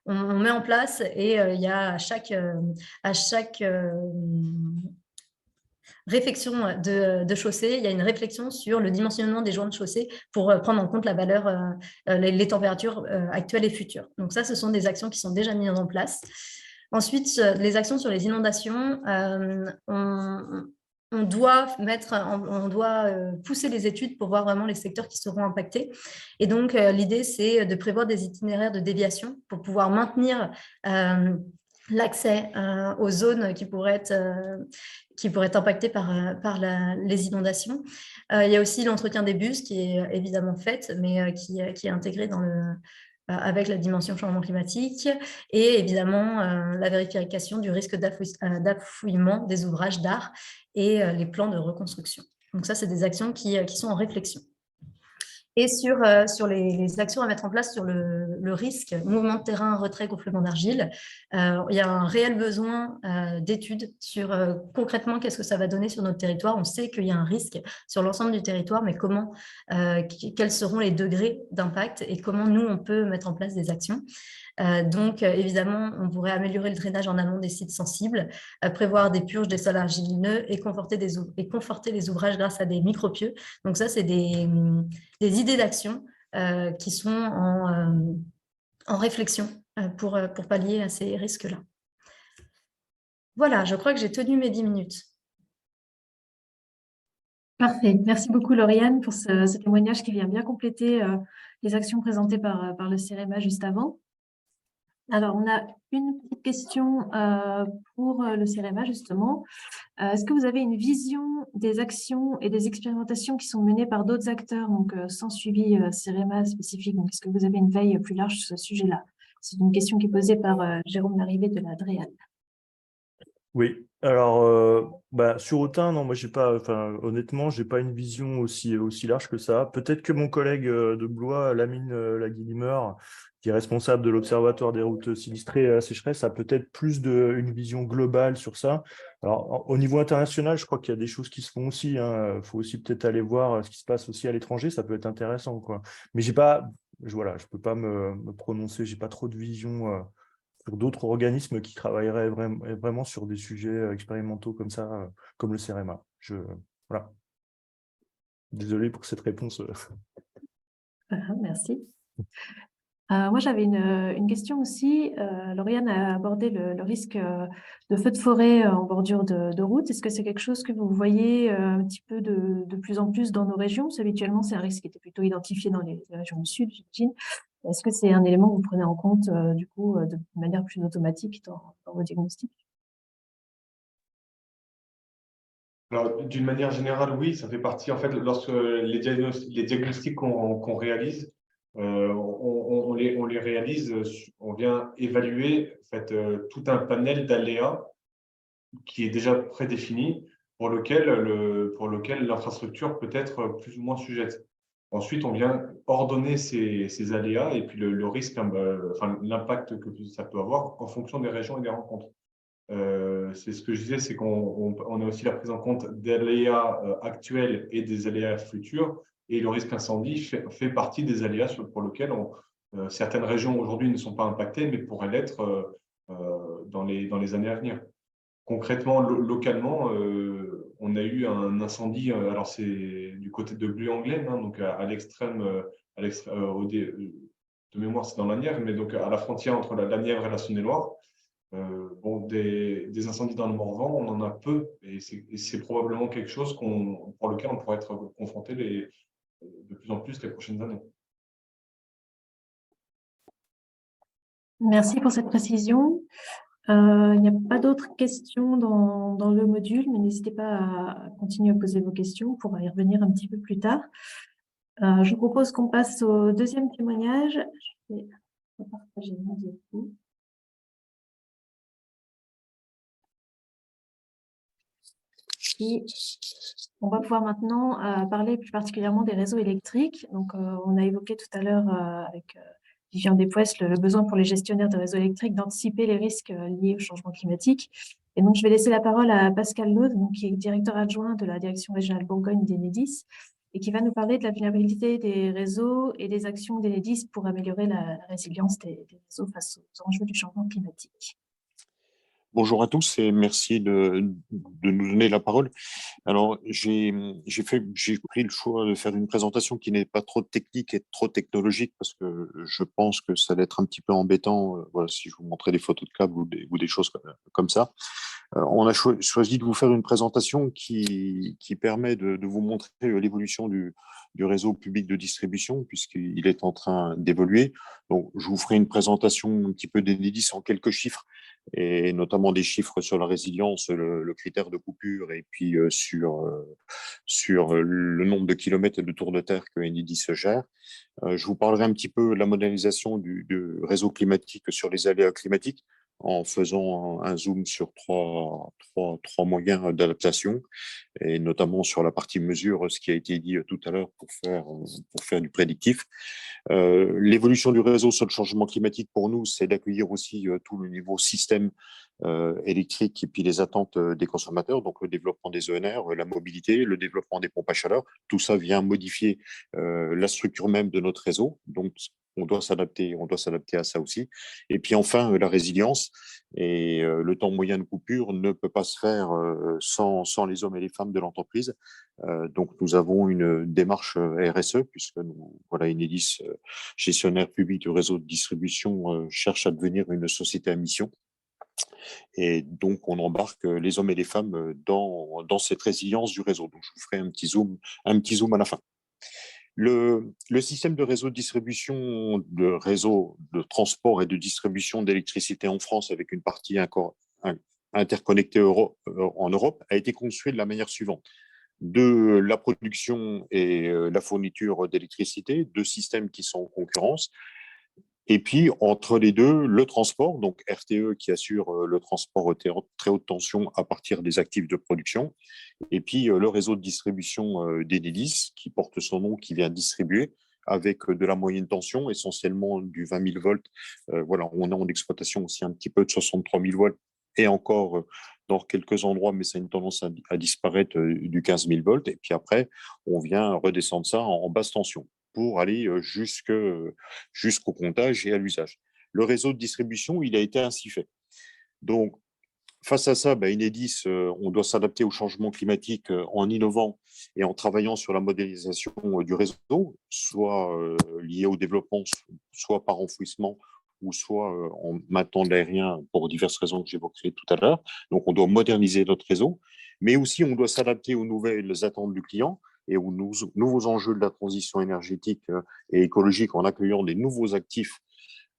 on met en place et il y a à chaque réflexion de chaussée, il y a une réflexion sur le dimensionnement des joints de chaussée pour prendre en compte la valeur, les températures actuelles et futures. Donc ça, ce sont des actions qui sont déjà mises en place. Ensuite, les actions sur les inondations, on doit pousser les études pour voir vraiment les secteurs qui seront impactés. Et donc, l'idée, c'est de prévoir des itinéraires de déviation pour pouvoir maintenir l'accès aux zones qui pourraient être impactées par les inondations. Il y a aussi l'entretien des bus qui est évidemment fait, mais qui est intégré avec la dimension changement climatique et évidemment la vérification du risque d'affouillement des ouvrages d'art et les plans de reconstruction. Donc ça, c'est des actions qui sont en réflexion. et sur les actions à mettre en place sur le risque, mouvement de terrain, retrait, gonflement d'argile. Il y a un réel besoin d'études sur concrètement qu'est-ce que ça va donner sur notre territoire. On sait qu'il y a un risque sur l'ensemble du territoire, mais quels seront les degrés d'impact et comment nous, on peut mettre en place des actions. Donc, évidemment, on pourrait améliorer le drainage en amont des sites sensibles, prévoir des purges des sols argilineux et conforter les ouvrages grâce à des micropieux. Donc ça, c'est des idées d'action qui sont en réflexion pour pallier à ces risques-là. Voilà, je crois que j'ai tenu mes 10 minutes. Parfait. Merci beaucoup, Lauriane, pour ce témoignage qui vient bien compléter les actions présentées par le CEREMA juste avant. Alors, on a une petite question pour le CEREMA, justement. Est-ce que vous avez une vision des actions et des expérimentations qui sont menées par d'autres acteurs, donc sans suivi CEREMA spécifique? Donc, est-ce que vous avez une veille plus large sur ce sujet-là? C'est une question qui est posée par Jérôme Larrivé de la DREAL. Oui, alors sur Autun, non, moi j'ai pas, honnêtement, j'ai pas une vision aussi large que ça. Peut-être que mon collègue de Blois, Lamine Laguilimer, qui est responsable de l'Observatoire des routes sinistrées à la sécheresse, a peut-être une vision globale sur ça. Alors, au niveau international, je crois qu'il y a des choses qui se font aussi. Il faut aussi peut-être aller voir ce qui se passe aussi à l'étranger, ça peut être intéressant, quoi. Mais je peux pas me prononcer, j'ai pas trop de vision sur d'autres organismes qui travailleraient vraiment sur des sujets expérimentaux comme ça, comme le CEREMA. Voilà. Désolé pour cette réponse. Merci. Moi, j'avais une question aussi. Lauriane a abordé le risque de feux de forêt en bordure de route. Est-ce que c'est quelque chose que vous voyez un petit peu de plus en plus dans nos régions? Parce qu'habituellement, c'est un risque qui était plutôt identifié dans les régions du Sud, j'imagine. Est-ce que c'est un élément que vous prenez en compte, du coup, de manière plus automatique dans vos diagnostics? Alors, d'une manière générale, oui, ça fait partie, en fait, lorsque les diagnostics qu'on réalise, on les réalise, on vient évaluer en fait, tout un panel d'aléas qui est déjà prédéfini pour lequel l'infrastructure peut être plus ou moins sujette. Ensuite, on vient ordonner ces aléas et puis le risque, l'impact que ça peut avoir en fonction des régions et des rencontres. C'est ce que je disais, c'est qu'on a aussi la prise en compte des aléas actuels et des aléas futurs. Et le risque incendie fait partie des aléas pour lesquels certaines régions aujourd'hui ne sont pas impactées, mais pourraient l'être dans les années à venir. Concrètement, localement, on a eu un incendie, alors c'est du côté de Buis-en-Gleine, donc à l'extrême, de mémoire c'est dans la Nièvre, mais donc à la frontière entre la Nièvre et la Saône-et-Loire. Des incendies dans le Morvan, on en a peu, et c'est probablement quelque chose pour lequel on pourrait être confronté de plus en plus les prochaines années. Merci pour cette précision. Il n'y a pas d'autres questions dans le module, mais n'hésitez pas à continuer à poser vos questions pour y revenir un petit peu plus tard. Je vous propose qu'on passe au deuxième témoignage. Je vais repartager mon diapo. Et on va pouvoir maintenant parler plus particulièrement des réseaux électriques. Donc, on a évoqué tout à l'heure avec Vivian Despoesses le besoin pour les gestionnaires de réseaux électriques d'anticiper les risques liés au changement climatique. Et donc, je vais laisser la parole à Pascal Laude, qui est directeur adjoint de la direction régionale Bourgogne d'Enedis, et qui va nous parler de la vulnérabilité des réseaux et des actions d'Enedis pour améliorer la résilience des réseaux face aux enjeux du changement climatique. Bonjour à tous et merci de nous donner la parole. Alors, j'ai pris le choix de faire une présentation qui n'est pas trop technique et trop technologique parce que je pense que ça va être un petit peu embêtant voilà, si je vous montrais des photos de câbles ou des choses comme ça. On a choisi de vous faire une présentation qui permet de vous montrer l'évolution du réseau public de distribution puisqu'il est en train d'évoluer. Donc, je vous ferai une présentation un petit peu d'Enedis en quelques chiffres et notamment des chiffres sur la résilience, le critère de coupure et puis sur le nombre de kilomètres et de tours de terre que Enedis gère. Je vous parlerai un petit peu de la modélisation du réseau climatique sur les aléas climatiques. en faisant un zoom sur trois moyens d'adaptation, et notamment sur la partie mesure, ce qui a été dit tout à l'heure pour faire du prédictif. L'évolution du réseau sur le changement climatique, pour nous, c'est d'accueillir aussi tout le niveau système électrique et puis les attentes des consommateurs, donc le développement des ENR, la mobilité, le développement des pompes à chaleur. Tout ça vient modifier la structure même de notre réseau. Donc, on doit s'adapter à ça aussi. Et puis enfin, la résilience et le temps moyen de coupure ne peut pas se faire sans les hommes et les femmes de l'entreprise. Donc, nous avons une démarche RSE, puisque nous, voilà, Enedis, gestionnaire public du réseau de distribution, cherche à devenir une société à mission. Et donc, on embarque les hommes et les femmes dans cette résilience du réseau. Donc, je vous ferai un petit zoom à la fin. Le système de réseau de distribution, de réseau de transport et de distribution d'électricité en France, avec une partie interconnectée en Europe, a été construit de la manière suivante. De la production et la fourniture d'électricité, deux systèmes qui sont en concurrence. Et puis, entre les deux, le transport, donc RTE qui assure le transport très haute tension à partir des actifs de production, et puis le réseau de distribution d'Enedis qui porte son nom, qui vient distribuer avec de la moyenne tension, essentiellement du 20 000 volts. Voilà, on a en exploitation aussi un petit peu de 63 000 volts, et encore dans quelques endroits, mais ça a une tendance à disparaître, du 15 000 volts. Et puis après, on vient redescendre ça en basse tension pour aller jusqu'au comptage et à l'usage. Le réseau de distribution, il a été ainsi fait. Donc, face à ça, Enedis, on doit s'adapter au changement climatique en innovant et en travaillant sur la modélisation du réseau, soit lié au développement, soit par enfouissement, ou soit en maintenant de l'aérien pour diverses raisons que j'évoquerai tout à l'heure. Donc, on doit moderniser notre réseau, mais aussi on doit s'adapter aux nouvelles attentes du client et aux nouveaux enjeux de la transition énergétique et écologique en accueillant des nouveaux actifs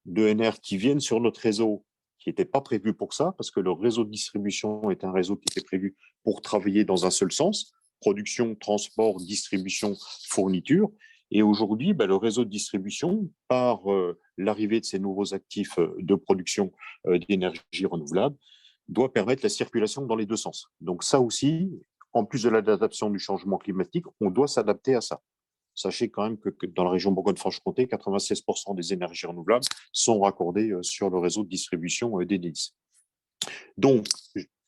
d'ENR qui viennent sur notre réseau, qui n'était pas prévu pour ça, parce que le réseau de distribution est un réseau qui était prévu pour travailler dans un seul sens, production, transport, distribution, fourniture. Et aujourd'hui, le réseau de distribution, par l'arrivée de ces nouveaux actifs de production d'énergie renouvelable, doit permettre la circulation dans les deux sens. Donc ça aussi, en plus de l'adaptation du changement climatique, on doit s'adapter à ça. Sachez quand même que dans la région Bourgogne-Franche-Comté, 96% des énergies renouvelables sont raccordées sur le réseau de distribution d'Enedis. Donc,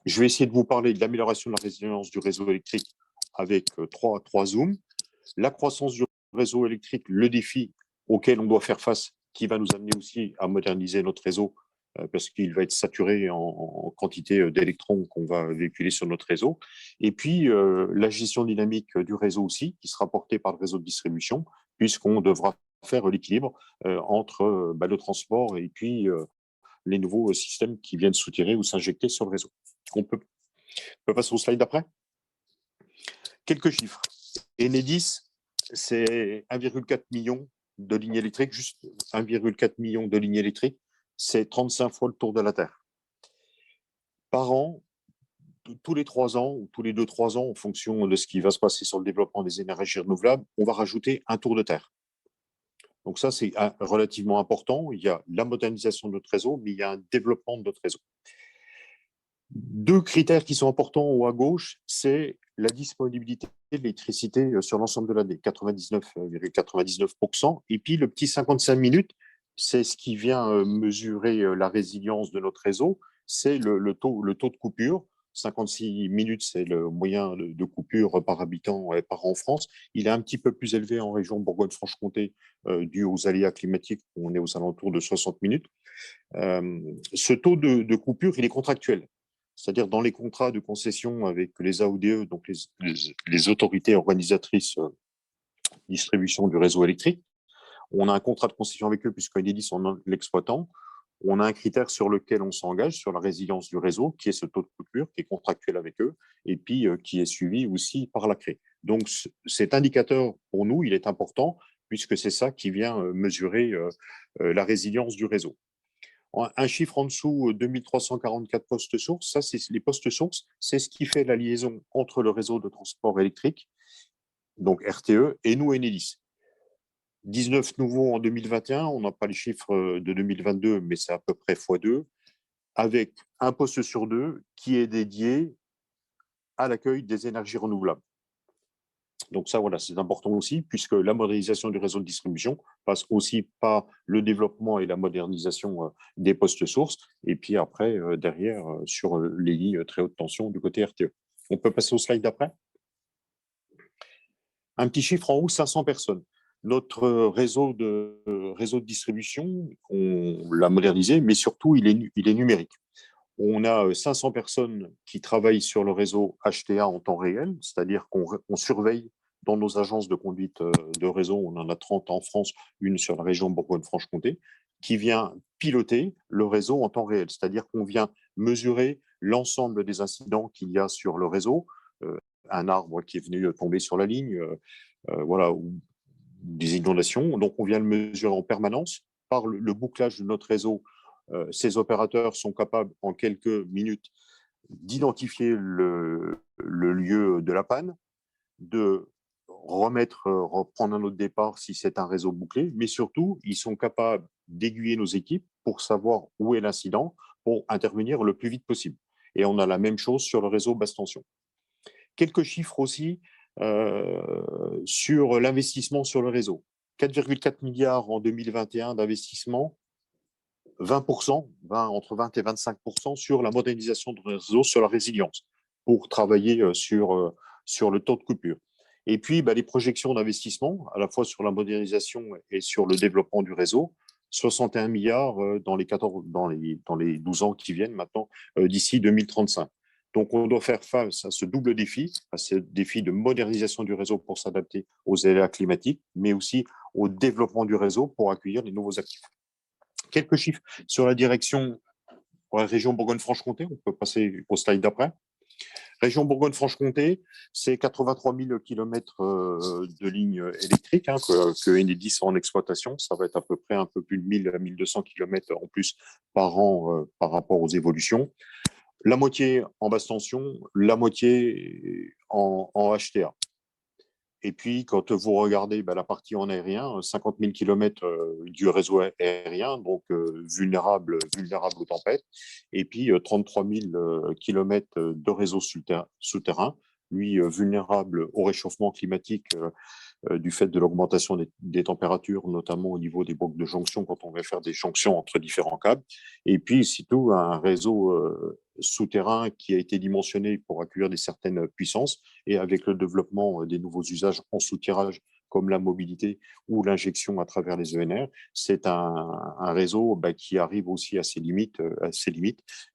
je vais essayer de vous parler de l'amélioration de la résilience du réseau électrique avec trois zooms. La croissance du réseau électrique, le défi auquel on doit faire face, qui va nous amener aussi à moderniser notre réseau parce qu'il va être saturé en quantité d'électrons qu'on va véhiculer sur notre réseau. Et puis, la gestion dynamique du réseau aussi, qui sera portée par le réseau de distribution, puisqu'on devra faire l'équilibre entre le transport et puis les nouveaux systèmes qui viennent soutirer ou s'injecter sur le réseau. On peut passer au slide d'après. Quelques chiffres. Enedis, c'est 1,4 million de lignes électriques, juste 1,4 million de lignes électriques. C'est 35 fois le tour de la Terre. Par an, tous les 3 ans ou tous les 2-3 ans, en fonction de ce qui va se passer sur le développement des énergies renouvelables, on va rajouter un tour de Terre. Donc ça, c'est relativement important. Il y a la modernisation de notre réseau, mais il y a un développement de notre réseau. Deux critères qui sont importants en haut à gauche, c'est la disponibilité de l'électricité sur l'ensemble de l'année, 99,99%. Et puis le petit 55 minutes, c'est ce qui vient mesurer la résilience de notre réseau, c'est le taux de coupure. 56 minutes, c'est le moyen de coupure par habitant et par an en France. Il est un petit peu plus élevé en région Bourgogne-Franche-Comté, dû aux aléas climatiques, où on est aux alentours de 60 minutes. Ce taux de coupure, il est contractuel. C'est-à-dire dans les contrats de concession avec les AODE, donc les autorités organisatrices distribution du réseau électrique, on a un contrat de concession avec eux puisqu'Enedis en est l'exploitant. On a un critère sur lequel on s'engage sur la résilience du réseau, qui est ce taux de coupure, qui est contractuel avec eux, et puis qui est suivi aussi par la CRE. Donc cet indicateur, pour nous, il est important, puisque c'est ça qui vient mesurer la résilience du réseau. Un chiffre en dessous, 2344 postes sources, ça c'est les postes sources, c'est ce qui fait la liaison entre le réseau de transport électrique, donc RTE, et nous, Enedis. 19 nouveaux en 2021, on n'a pas les chiffres de 2022, mais c'est à peu près x2. avec un poste sur 2 qui est dédié à l'accueil des énergies renouvelables. Donc ça, voilà, c'est important aussi, puisque la modernisation du réseau de distribution passe aussi par le développement et la modernisation des postes sources, et puis après, derrière, sur les lignes très haute tension du côté RTE. On peut passer au slide d'après. Un petit chiffre en haut, 500 personnes. Notre réseau de distribution, on l'a modernisé, mais surtout, il est numérique. On a 500 personnes qui travaillent sur le réseau HTA en temps réel, c'est-à-dire qu'on surveille dans nos agences de conduite de réseau, on en a 30 en France, une sur la région Bourgogne-Franche-Comté, qui vient piloter le réseau en temps réel, c'est-à-dire qu'on vient mesurer l'ensemble des incidents qu'il y a sur le réseau, un arbre qui est venu tomber sur la ligne, voilà, ou des inondations. Donc, on vient le mesurer en permanence par le bouclage de notre réseau. Ces opérateurs sont capables, en quelques minutes, d'identifier le lieu de la panne, de reprendre un autre départ si c'est un réseau bouclé, mais surtout, ils sont capables d'aiguiller nos équipes pour savoir où est l'incident, pour intervenir le plus vite possible. Et on a la même chose sur le réseau basse tension. Quelques chiffres aussi sur l'investissement sur le réseau. 4,4 milliards en 2021 d'investissement, 20%, entre 20 et 25% sur la modernisation du réseau, sur la résilience, pour travailler sur le taux de coupure. Et puis, les projections d'investissement, à la fois sur la modernisation et sur le développement du réseau, 61 milliards dans les 12 ans qui viennent maintenant, d'ici 2035. Donc, on doit faire face à ce double défi, à ce défi de modernisation du réseau pour s'adapter aux aléas climatiques, mais aussi au développement du réseau pour accueillir les nouveaux actifs. Quelques chiffres sur la direction pour la région Bourgogne-Franche-Comté. On peut passer au slide d'après. Région Bourgogne-Franche-Comté, c'est 83 000 km de lignes électriques que Enedis a en exploitation. Ça va être à peu près un peu plus de 1000 à 1200 km en plus par an par rapport aux évolutions. La moitié en basse tension, la moitié en HTA. Et puis, quand vous regardez la partie en aérien, 50 000 km du réseau aérien, donc vulnérable aux tempêtes, et puis 33 000 km de réseau souterrain, lui vulnérable au réchauffement climatique du fait de l'augmentation des températures, notamment au niveau des blocs de jonction, quand on va faire des jonctions entre différents câbles. Et puis, surtout, un réseau souterrain qui a été dimensionné pour accueillir certaines puissances, et avec le développement des nouveaux usages en soutirage, comme la mobilité ou l'injection à travers les ENR, c'est un réseau qui arrive aussi à ses limites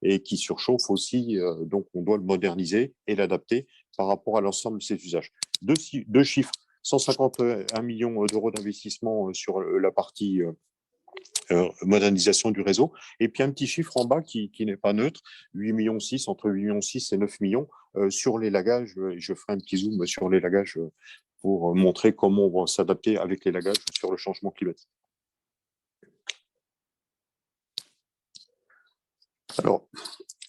et qui surchauffe aussi. Donc, on doit le moderniser et l'adapter par rapport à l'ensemble de ces usages. Deux chiffres. 151 millions d'euros d'investissement sur la partie modernisation du réseau. Et puis un petit chiffre en bas qui n'est pas neutre, 8,6 millions, entre 8,6 millions et 9 millions sur les lagages. Je ferai un petit zoom sur les lagages pour montrer comment on va s'adapter avec les lagages sur le changement climatique. Alors,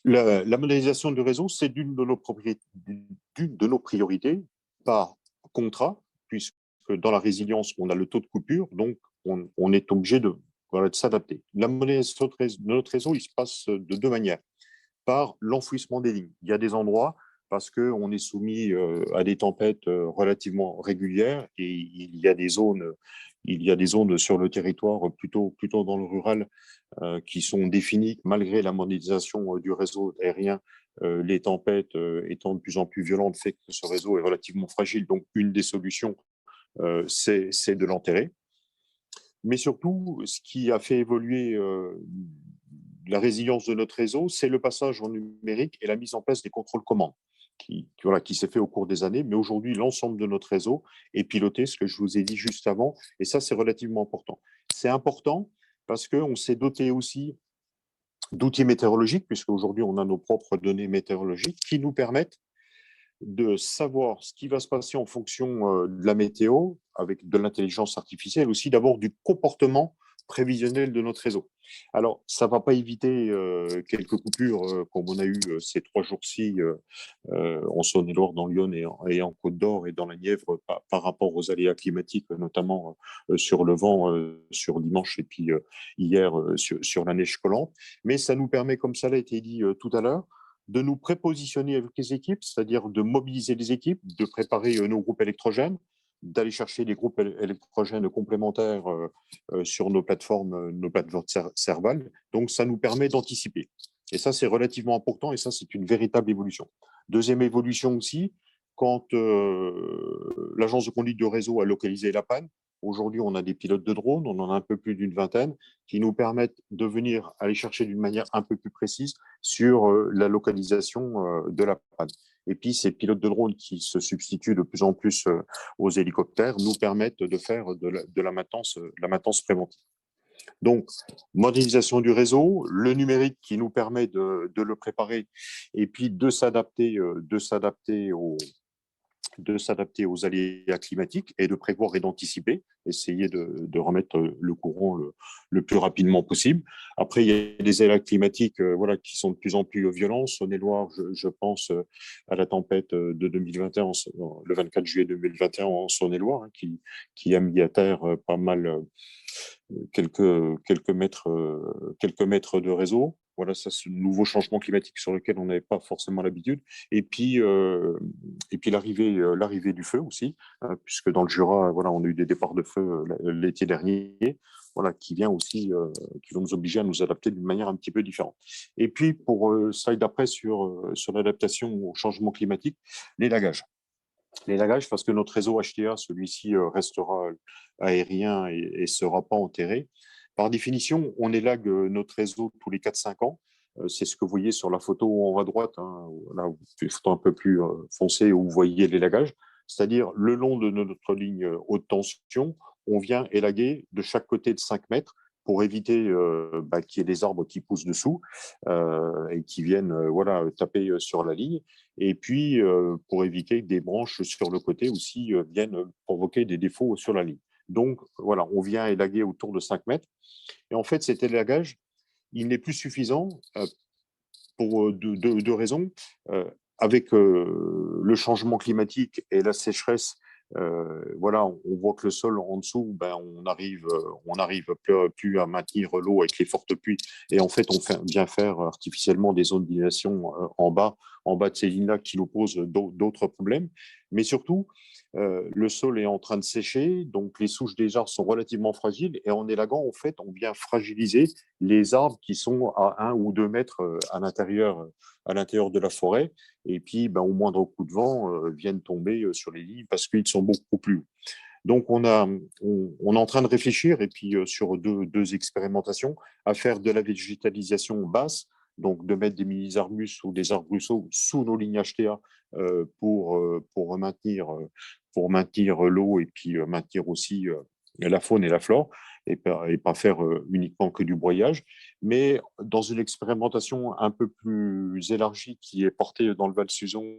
la modernisation du réseau, c'est d'une de nos priorités par contrat, puisque dans la résilience, on a le taux de coupure, donc on est obligé de s'adapter. La modernisation de notre réseau, il se passe de deux manières. Par l'enfouissement des lignes. Il y a des endroits, parce qu'on est soumis à des tempêtes relativement régulières, et il y a des zones sur le territoire, plutôt dans le rural, qui sont définies malgré la modernisation du réseau aérien. Les tempêtes étant de plus en plus violentes, fait que ce réseau est relativement fragile. Donc, une des solutions, c'est de l'enterrer. Mais surtout, ce qui a fait évoluer la résilience de notre réseau, c'est le passage en numérique et la mise en place des contrôles commandes qui s'est fait au cours des années. Mais aujourd'hui, l'ensemble de notre réseau est piloté, ce que je vous ai dit juste avant, et ça, c'est relativement important. C'est important parce qu'on s'est doté aussi d'outils météorologiques, puisqu'aujourd'hui, on a nos propres données météorologiques qui nous permettent de savoir ce qui va se passer en fonction de la météo, avec de l'intelligence artificielle, aussi d'abord du comportement prévisionnel de notre réseau. Alors, ça ne va pas éviter quelques coupures comme on a eu ces 3 jours-ci en Saône-et-Loire, dans Lyon et en Côte-d'Or et dans la Nièvre par rapport aux aléas climatiques, notamment sur le vent sur dimanche et puis hier sur la neige collante. Mais ça nous permet, comme ça a été dit tout à l'heure, de nous prépositionner avec les équipes, c'est-à-dire de mobiliser les équipes, de préparer nos groupes électrogènes, d'aller chercher des groupes électrogènes complémentaires sur nos plateformes Serval. Donc, ça nous permet d'anticiper. Et ça, c'est relativement important et ça, c'est une véritable évolution. Deuxième évolution aussi, quand l'agence de conduite de réseau a localisé la panne, aujourd'hui, on a des pilotes de drones, on en a un peu plus d'une vingtaine, qui nous permettent de venir aller chercher d'une manière un peu plus précise sur la localisation de la panne. Et puis, ces pilotes de drones qui se substituent de plus en plus aux hélicoptères nous permettent de faire de la maintenance préventive. Donc, modernisation du réseau, le numérique qui nous permet de le préparer et puis de s'adapter aux aléas climatiques et de prévoir et d'anticiper, essayer de remettre le courant le plus rapidement possible. Après, il y a des aléas climatiques voilà, qui sont de plus en plus violents. Saône-et-Loire, je pense à la tempête de 2021, le 24 juillet 2021 en Saône-et-Loire, hein, qui a mis à terre pas mal, quelques mètres de réseau. Voilà, ça, c'est un nouveau changement climatique sur lequel on n'avait pas forcément l'habitude. Et puis l'arrivée du feu aussi, hein, puisque dans le Jura, voilà, on a eu des départs de feu l'été dernier, voilà, qui vont nous obliger à nous adapter d'une manière un petit peu différente. Et puis, pour slide d'après sur l'adaptation au changement climatique, les lagages. Les lagages, parce que notre réseau HTA, celui-ci restera aérien et ne sera pas enterré. Par définition, on élague notre réseau tous les 4-5 ans. C'est ce que vous voyez sur la photo en haut à droite, hein, là, une photo un peu plus foncée où vous voyez les lagages. C'est-à-dire, le long de notre ligne haute tension, on vient élaguer de chaque côté de 5 mètres pour éviter qu'il y ait des arbres qui poussent dessous et qui viennent voilà, taper sur la ligne. Et puis, pour éviter que des branches sur le côté aussi viennent provoquer des défauts sur la ligne. Donc, voilà, on vient élaguer autour de 5 mètres. Et en fait, cet élagage, il n'est plus suffisant pour deux raisons. Avec le changement climatique et la sécheresse, voilà, on voit que le sol en dessous, on arrive plus à maintenir l'eau avec les fortes pluies. Et en fait, on vient faire artificiellement des zones d'inondation en bas de ces lignes-là qui nous posent d'autres problèmes. Mais surtout, le sol est en train de sécher, donc les souches des arbres sont relativement fragiles. Et en élaguant, en fait, on vient fragiliser les arbres qui sont à 1 ou 2 mètres à l'intérieur de la forêt. Et puis, au moindre coup de vent, viennent tomber sur les lignes parce qu'ils sont beaucoup plus hauts. Donc, on est en train de réfléchir, et puis sur deux expérimentations, à faire de la végétalisation basse, donc de mettre des mini-arbustes ou des arbrisseaux sous nos lignes HTA pour maintenir l'eau et puis maintenir aussi la faune et la flore, et pas faire uniquement que du broyage. Mais dans une expérimentation un peu plus élargie qui est portée dans le Val-Suzon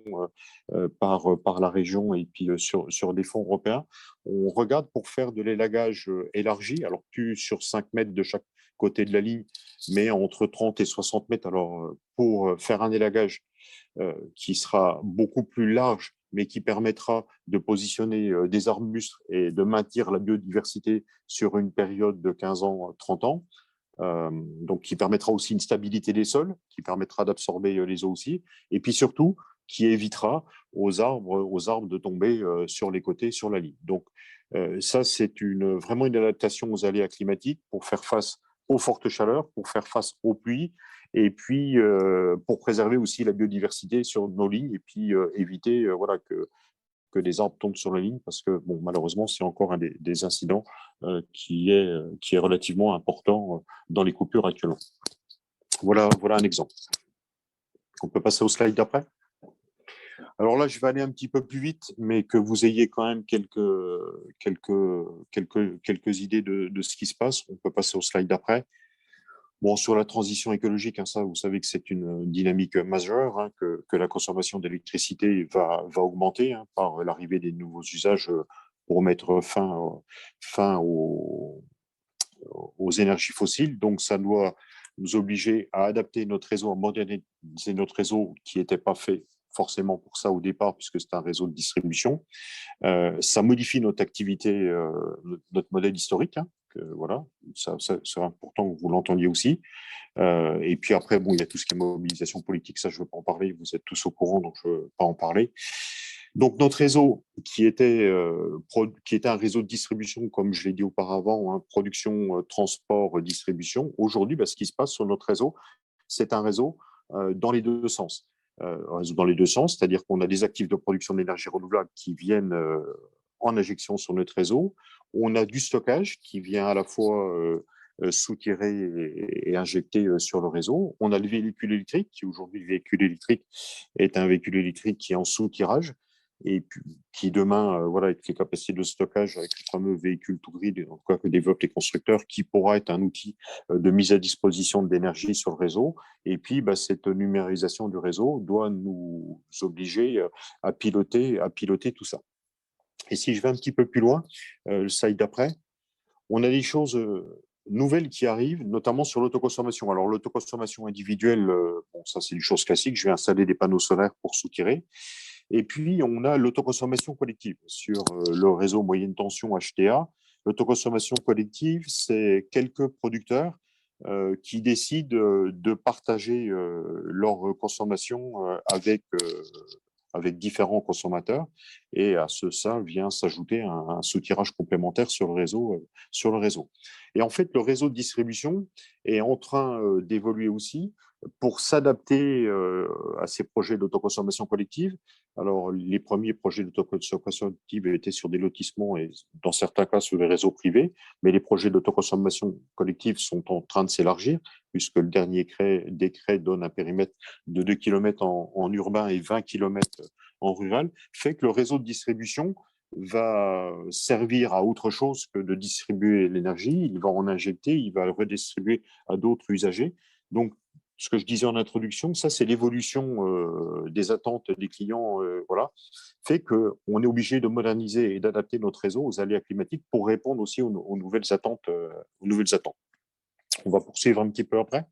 par la région et puis sur des fonds européens, on regarde pour faire de l'élagage élargi, alors plus sur 5 mètres de chaque côté de la ligne, mais entre 30 et 60 mètres. Alors, pour faire un élagage qui sera beaucoup plus large, mais qui permettra de positionner des arbustes et de maintenir la biodiversité sur une période de 15 ans, 30 ans. Donc, qui permettra aussi une stabilité des sols, qui permettra d'absorber les eaux aussi, et puis surtout, qui évitera aux arbres de tomber sur les côtés, sur la ligne. Donc, ça, c'est vraiment une adaptation aux aléas climatiques pour faire face aux fortes chaleurs, pour faire face aux pluies, et puis pour préserver aussi la biodiversité sur nos lignes, et puis éviter voilà, que des arbres tombent sur la ligne, parce que bon, malheureusement, c'est encore un des incidents qui est relativement important dans les coupures actuellement. Voilà un exemple. On peut passer au slide d'après. Alors là, je vais aller un petit peu plus vite, mais que vous ayez quand même quelques idées de ce qui se passe. On peut passer au slide d'après. Bon, sur la transition écologique, hein, ça, vous savez que c'est une dynamique majeure, hein, que la consommation d'électricité va augmenter hein, par l'arrivée des nouveaux usages pour mettre fin aux énergies fossiles. Donc, ça doit nous obliger à adapter notre réseau, à moderniser notre réseau qui n'était pas fait forcément pour ça au départ, puisque c'est un réseau de distribution. Ça modifie notre activité, notre modèle historique. Hein, voilà, ça c'est important que vous l'entendiez aussi. Et puis après, bon, il y a tout ce qui est mobilisation politique, ça je ne veux pas en parler, vous êtes tous au courant, donc je ne veux pas en parler. Donc notre réseau, qui était un réseau de distribution, comme je l'ai dit auparavant, hein, production, transport, distribution, aujourd'hui, ce qui se passe sur notre réseau, c'est un réseau dans les deux sens. Un réseau dans les deux sens, c'est-à-dire qu'on a des actifs de production d'énergie renouvelable qui viennent en injection sur notre réseau. On a du stockage qui vient à la fois soutiré et injecté sur le réseau. On a le véhicule électrique, qui aujourd'hui, le véhicule électrique est un véhicule électrique qui est en soutirage et puis, qui demain, voilà, avec les capacités de stockage, avec le fameux véhicule to grid, en tout cas que développent les constructeurs, qui pourra être un outil de mise à disposition de l'énergie sur le réseau. Et puis, cette numérisation du réseau doit nous obliger à piloter tout ça. Et si je vais un petit peu plus loin, le slide d'après, on a des choses nouvelles qui arrivent, notamment sur l'autoconsommation. Alors, l'autoconsommation individuelle, bon, ça, c'est une chose classique. Je vais installer des panneaux solaires pour soutirer. Et puis, on a l'autoconsommation collective sur le réseau moyenne tension HTA. L'autoconsommation collective, c'est quelques producteurs qui décident de partager leur consommation avec différents consommateurs. Et à ça vient s'ajouter un soutirage complémentaire sur le réseau. Et en fait, le réseau de distribution est en train d'évoluer aussi pour s'adapter à ces projets d'autoconsommation collective. Alors, les premiers projets d'autoconsommation collective étaient sur des lotissements et dans certains cas sur les réseaux privés, mais les projets d'autoconsommation collective sont en train de s'élargir puisque le dernier décret donne un périmètre de 2 km en urbain et 20 km en rural, fait que le réseau de distribution va servir à autre chose que de distribuer l'énergie. Il va en injecter, il va le redistribuer à d'autres usagers. Donc, ce que je disais en introduction, ça, c'est l'évolution des attentes des clients, voilà, fait qu'on est obligé de moderniser et d'adapter notre réseau aux aléas climatiques pour répondre aussi aux nouvelles attentes. On va poursuivre un petit peu après.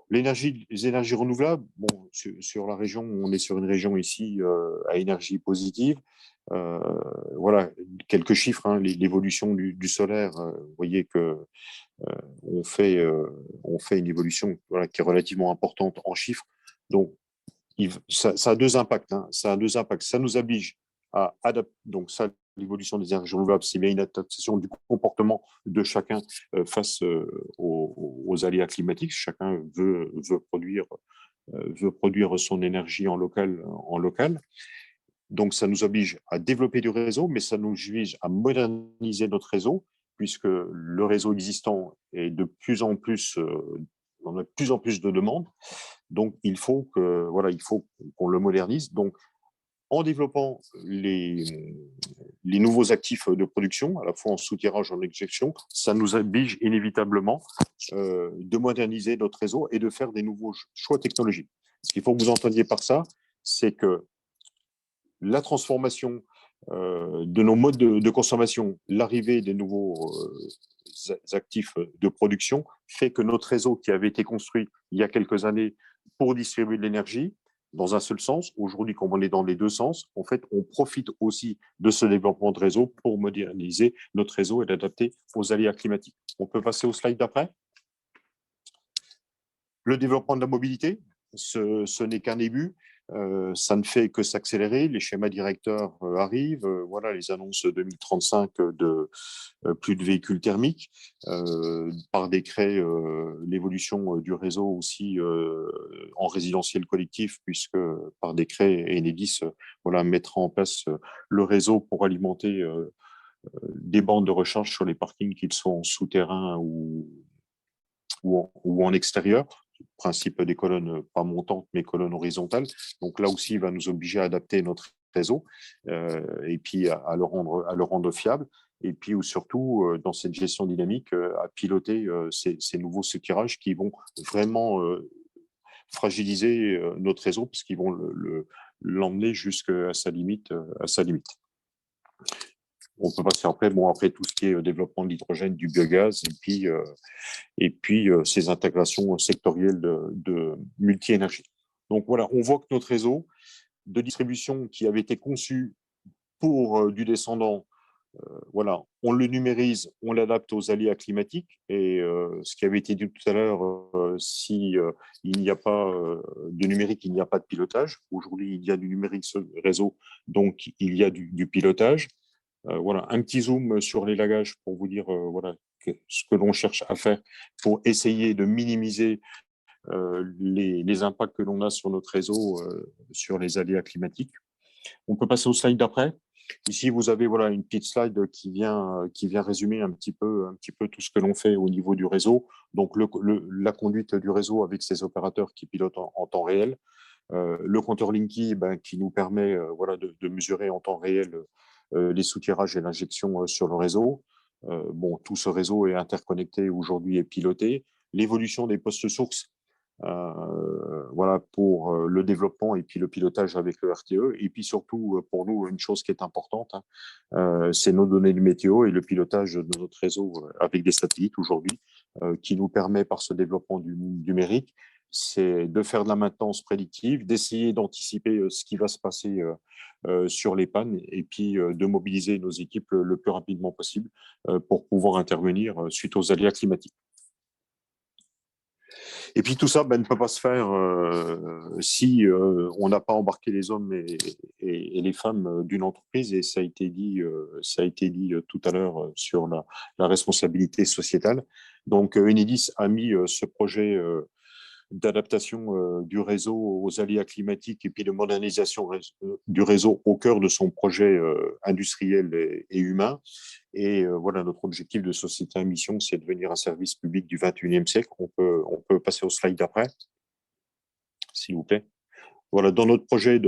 Les énergies renouvelables, bon, sur la région, on est sur une région ici à énergie positive. Voilà, quelques chiffres, hein, l'évolution du solaire, vous voyez que on fait une évolution, voilà, qui est relativement importante en chiffres. Donc, ça a deux impacts. Hein, ça a deux impacts. Ça nous oblige à adapter. Donc, ça, l'évolution des énergies renouvelables, c'est bien une adaptation du comportement de chacun face aux aléas climatiques. Chacun veut produire son énergie en local. Donc, ça nous oblige à développer du réseau, mais ça nous oblige à moderniser notre réseau, puisque le réseau existant est de plus en plus, on a de plus en plus de demandes. Donc, il faut qu'on le modernise. Donc, en développant les nouveaux actifs de production, à la fois en soutirage, en injection, ça nous oblige inévitablement de moderniser notre réseau et de faire des nouveaux choix technologiques. Ce qu'il faut que vous entendiez par ça, c'est que la transformation de nos modes de consommation, l'arrivée des nouveaux actifs de production fait que notre réseau qui avait été construit il y a quelques années pour distribuer de l'énergie dans un seul sens, aujourd'hui, comme on est dans les deux sens, en fait, on profite aussi de ce développement de réseau pour moderniser notre réseau et l'adapter aux aléas climatiques. On peut passer au slide d'après. Le développement de la mobilité, ce n'est qu'un début. Ça ne fait que s'accélérer. Les schémas directeurs arrivent. Voilà les annonces 2035 de plus de véhicules thermiques. Par décret, l'évolution du réseau aussi en résidentiel collectif, puisque par décret, Enedis mettra en place le réseau pour alimenter des bandes de recharge sur les parkings, qu'ils soient en souterrain ou en extérieur. Principe des colonnes pas montantes, mais colonnes horizontales. Donc là aussi, il va nous obliger à adapter notre réseau et puis à le rendre fiable. Et puis surtout, dans cette gestion dynamique, à piloter ces nouveaux soutirages qui vont vraiment fragiliser notre réseau, parce qu'ils vont l'emmener jusqu'à sa limite. On peut passer après, bon, après tout ce qui est développement de l'hydrogène, du biogaz, et puis ces intégrations sectorielles de multi-énergie. Donc voilà, on voit que notre réseau de distribution qui avait été conçu pour du descendant, voilà, on le numérise, on l'adapte aux aléas climatiques. Et ce qui avait été dit tout à l'heure, si il n'y a pas de numérique, il n'y a pas de pilotage. Aujourd'hui, il y a du numérique sur le réseau, donc il y a du pilotage. Voilà, un petit zoom sur les lagages pour vous dire voilà, ce que l'on cherche à faire pour essayer de minimiser les impacts que l'on a sur notre réseau, sur les aléas climatiques. On peut passer au slide d'après. Ici, vous avez voilà, une petite slide qui vient résumer un petit peu tout ce que l'on fait au niveau du réseau. Donc, la conduite du réseau avec ses opérateurs qui pilotent en temps réel. Le compteur Linky qui nous permet voilà, de mesurer en temps réel les soutirages et l'injection sur le réseau. Bon, tout ce réseau est interconnecté aujourd'hui et piloté. L'évolution des postes sources, voilà, pour le développement et puis le pilotage avec le RTE. Et puis surtout, pour nous, une chose qui est importante, c'est nos données de météo et le pilotage de notre réseau avec des satellites aujourd'hui, qui nous permet, par ce développement du numérique, c'est de faire de la maintenance prédictive, d'essayer d'anticiper ce qui va se passer sur les pannes et puis de mobiliser nos équipes le plus rapidement possible pour pouvoir intervenir suite aux aléas climatiques. Et puis tout ça ne peut pas se faire si on n'a pas embarqué les hommes et les femmes d'une entreprise. Et ça a été dit tout à l'heure sur la responsabilité sociétale. Donc Enedis a mis ce projet d'adaptation du réseau aux aléas climatiques et puis de modernisation du réseau au cœur de son projet industriel et humain. Et voilà, notre objectif de société à mission, c'est de devenir un service public du 21e siècle. On peut passer au slide d'après, s'il vous plaît. Voilà, dans notre projet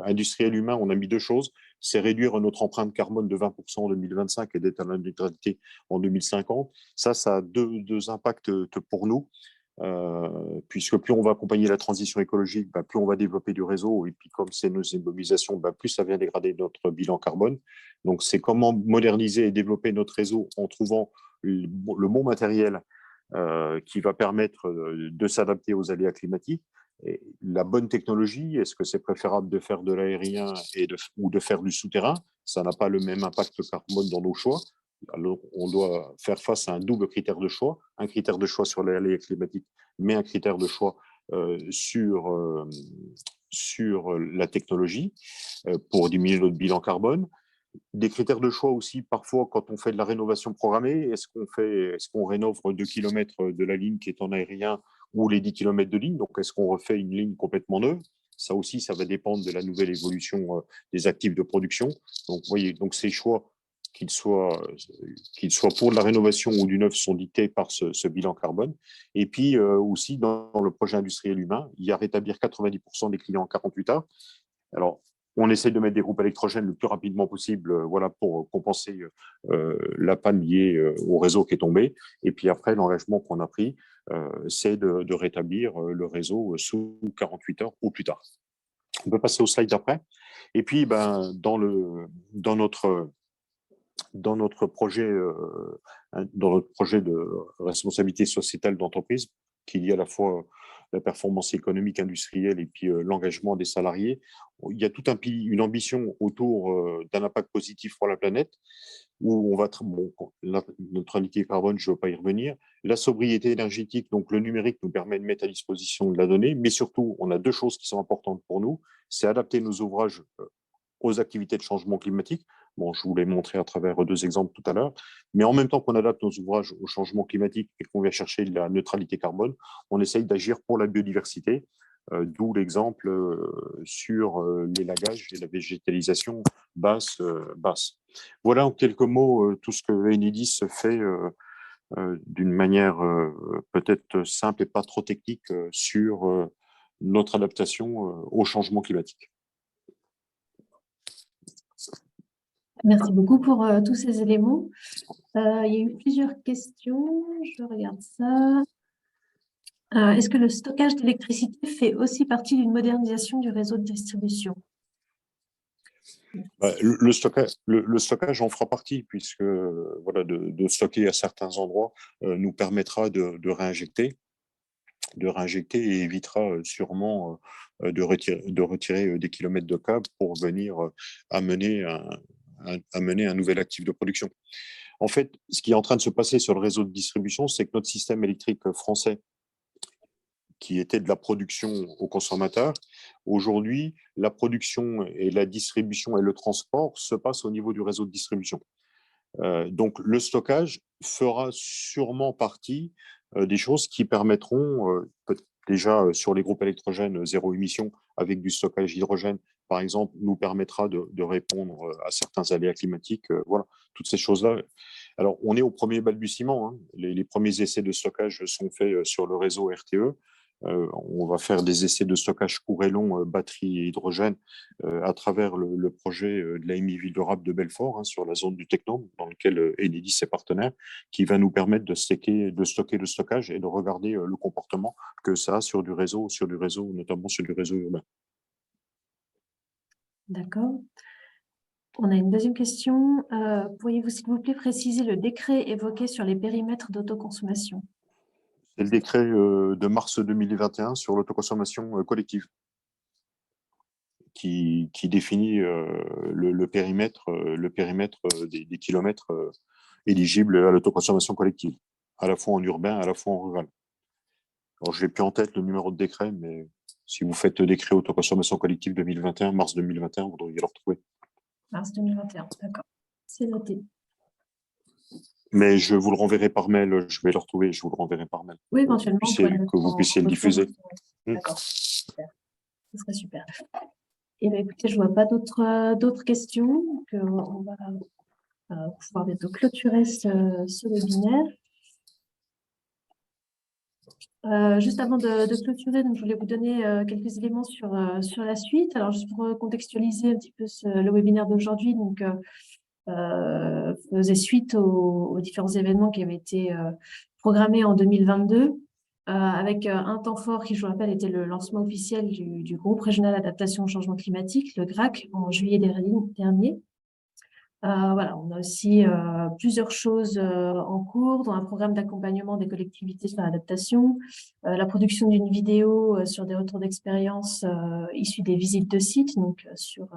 industriel humain, on a mis deux choses. C'est réduire notre empreinte carbone de 20% en 2025 et d'être à la neutralité en 2050. Ça a deux impacts pour nous. Puisque plus on va accompagner la transition écologique, plus on va développer du réseau, et puis comme c'est nos immobilisations, plus ça vient dégrader notre bilan carbone. Donc c'est comment moderniser et développer notre réseau en trouvant le bon matériel qui va permettre de s'adapter aux aléas climatiques. Et la bonne technologie, est-ce que c'est préférable de faire de l'aérien ou de faire du souterrain? Ça n'a pas le même impact carbone dans nos choix. Alors, on doit faire face à un double critère de choix, un critère de choix sur les aléas climatiques, mais un critère de choix sur la technologie pour diminuer notre bilan carbone. Des critères de choix aussi, parfois, quand on fait de la rénovation programmée, est-ce qu'on rénove 2 km de la ligne qui est en aérien ou les 10 km de ligne? Donc, est-ce qu'on refait une ligne complètement neuve? Ça aussi, ça va dépendre de la nouvelle évolution des actifs de production. Donc, vous voyez, donc ces choix, qu'ils soient pour de la rénovation ou du neuf, sont dictés par ce bilan carbone. Et puis aussi, dans le projet industriel humain, il y a rétablir 90% des clients en 48 heures. Alors, on essaie de mettre des groupes électrogènes le plus rapidement possible, voilà, pour compenser la panne liée au réseau qui est tombé. Et puis après, l'engagement qu'on a pris, c'est de rétablir le réseau sous 48 heures au plus tard. On peut passer au slide d'après. Et puis, dans notre projet de responsabilité sociétale d'entreprise, qu'il y a à la fois la performance économique, industrielle et puis l'engagement des salariés, il y a toute une ambition autour d'un impact positif pour la planète, où on va la neutralité carbone, je ne veux pas y revenir, la sobriété énergétique, donc le numérique nous permet de mettre à disposition de la donnée, mais surtout, on a deux choses qui sont importantes pour nous, c'est adapter nos ouvrages aux activités de changement climatique. Bon, je vous l'ai montré à travers deux exemples tout à l'heure, mais en même temps qu'on adapte nos ouvrages au changement climatique et qu'on vient chercher la neutralité carbone, on essaye d'agir pour la biodiversité, d'où l'exemple sur les lagages et la végétalisation basse. Voilà en quelques mots tout ce que Enedis fait d'une manière peut-être simple et pas trop technique sur notre adaptation au changement climatique. Merci beaucoup pour tous ces éléments. Il y a eu plusieurs questions. Je regarde ça. Est-ce que le stockage d'électricité fait aussi partie d'une modernisation du réseau de distribution? Le stockage en fera partie, puisque voilà, de stocker à certains endroits nous permettra de réinjecter et évitera sûrement de retirer des kilomètres de câbles pour venir amener un nouvel actif de production. En fait, ce qui est en train de se passer sur le réseau de distribution, c'est que notre système électrique français, qui était de la production aux consommateurs, aujourd'hui, la production et la distribution et le transport se passent au niveau du réseau de distribution. Donc, le stockage fera sûrement partie des choses qui permettront, déjà sur les groupes électrogènes zéro émission, avec du stockage hydrogène, par exemple, nous permettra de répondre à certains aléas climatiques. Voilà, toutes ces choses-là. Alors, on est au premier balbutiement. Hein. Les premiers essais de stockage sont faits sur le réseau RTE. On va faire des essais de stockage court et long, batterie et hydrogène, à travers le projet de l'AMI Ville Durable de Belfort, hein, sur la zone du Technome, dans lequel Enedis est partenaire, qui va nous permettre de stocker le stockage et de regarder le comportement que ça a sur du réseau, notamment sur du réseau urbain. D'accord. On a une deuxième question. Pourriez-vous, s'il vous plaît, préciser le décret évoqué sur les périmètres d'autoconsommation? C'est le décret de mars 2021 sur l'autoconsommation collective qui définit le périmètre des kilomètres éligibles à l'autoconsommation collective, à la fois en urbain, à la fois en rural. Alors, je n'ai plus en tête le numéro de décret, mais si vous faites décret autoconsommation collective 2021, mars 2021, vous devriez le retrouver. Mars 2021, d'accord. C'est noté. Mais je vous le renverrai par mail, je vais le retrouver, je vous le renverrai par mail. Oui, éventuellement, Que vous puissiez le diffuser. D'accord, super. Ce serait super. Et bien, écoutez, je ne vois pas d'autres questions. Donc, on va pouvoir bientôt clôturer ce webinaire. Juste avant de clôturer, donc, je voulais vous donner quelques éléments sur la suite. Alors, juste pour contextualiser un petit peu le webinaire d'aujourd'hui, donc, faisait suite aux différents événements qui avaient été programmés en 2022, avec un temps fort qui, je vous rappelle, était le lancement officiel du groupe régional adaptation au changement climatique, le GRAC, en juillet dernier. Voilà, on a aussi plusieurs choses en cours dans un programme d'accompagnement des collectivités sur l'adaptation, la production d'une vidéo sur des retours d'expérience issus des visites de sites, donc sur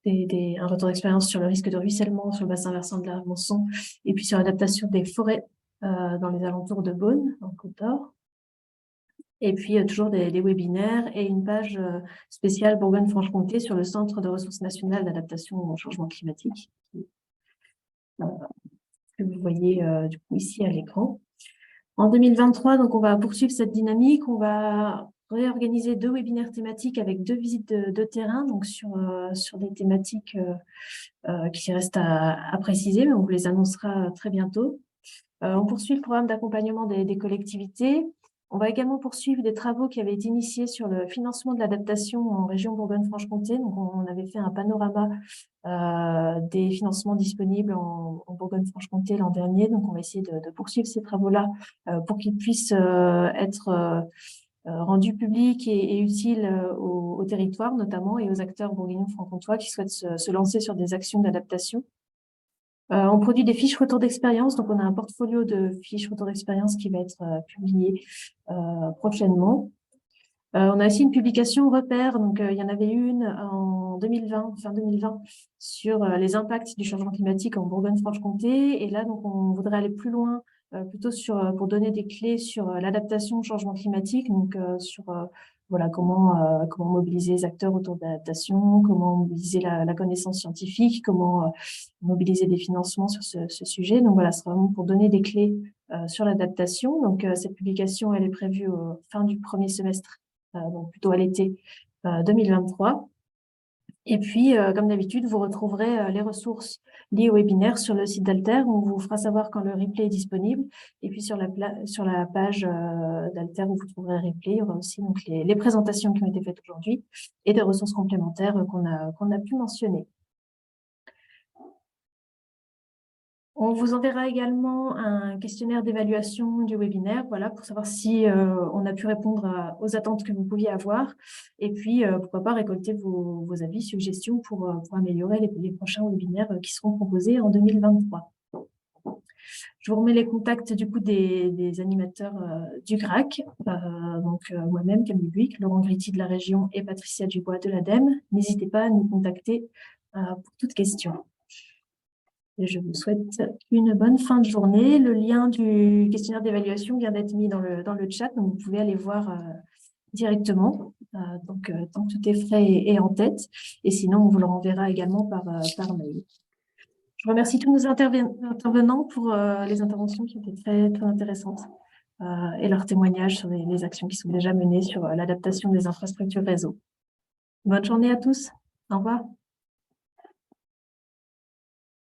un retour d'expérience sur le risque de ruissellement sur le bassin versant de la Monson, et puis sur l'adaptation des forêts dans les alentours de Beaune, en Côte d'Or. Et puis toujours des webinaires et une page spéciale Bourgogne-Franche-Comté sur le Centre de ressources nationales d'adaptation au changement climatique, que vous voyez du coup ici à l'écran. En 2023, donc on va poursuivre cette dynamique. On va réorganiser 2 webinaires thématiques avec 2 visites de terrain, donc sur des thématiques qui restent à préciser, mais on vous les annoncera très bientôt. On poursuit le programme d'accompagnement des collectivités. On va également poursuivre des travaux qui avaient été initiés sur le financement de l'adaptation en région Bourgogne-Franche-Comté. Donc, on avait fait un panorama des financements disponibles en Bourgogne-Franche-Comté l'an dernier. Donc, on va essayer de poursuivre ces travaux-là pour qu'ils puissent être rendus publics et utiles au territoire notamment et aux acteurs bourguignons franc-comtois qui souhaitent se lancer sur des actions d'adaptation. On produit des fiches retour d'expérience, donc on a un portfolio de fiches retour d'expérience qui va être publié prochainement. On a aussi une publication repère, donc il y en avait une en 2020, fin 2020, sur les impacts du changement climatique en Bourgogne-Franche-Comté. Et là, donc, on voudrait aller plus loin, plutôt pour donner des clés sur l'adaptation au changement climatique, donc sur voilà, comment mobiliser les acteurs autour de l'adaptation, comment mobiliser la connaissance scientifique, comment mobiliser des financements sur ce sujet. Donc voilà, c'est vraiment pour donner des clés sur l'adaptation. Donc cette publication, elle est prévue fin du premier semestre, donc plutôt à l'été 2023. Et puis, comme d'habitude, vous retrouverez les ressources liées au webinaire sur le site d'Alter. On vous fera savoir quand le replay est disponible. Et puis, sur la page d'Alter où vous trouverez le replay, il y aura aussi donc, les présentations qui ont été faites aujourd'hui et des ressources complémentaires qu'on a pu mentionner. On vous enverra également un questionnaire d'évaluation du webinaire, voilà, pour savoir si on a pu répondre aux attentes que vous pouviez avoir. Et puis, pourquoi pas récolter vos avis, suggestions pour améliorer les prochains webinaires qui seront proposés en 2023. Je vous remets les contacts du coup des animateurs du GRAC, donc moi-même, Camille Buick, Laurent Gritti de la région et Patricia Dubois de l'ADEME. N'hésitez pas à nous contacter pour toute question. Et je vous souhaite une bonne fin de journée. Le lien du questionnaire d'évaluation vient d'être mis dans le chat, donc vous pouvez aller voir directement. Donc, tant que tout est frais et en tête. Et sinon, on vous le renverra également par mail. Je remercie tous nos intervenants pour les interventions qui ont été très, très intéressantes et leurs témoignages sur les actions qui sont déjà menées sur l'adaptation des infrastructures réseau. Bonne journée à tous. Au revoir.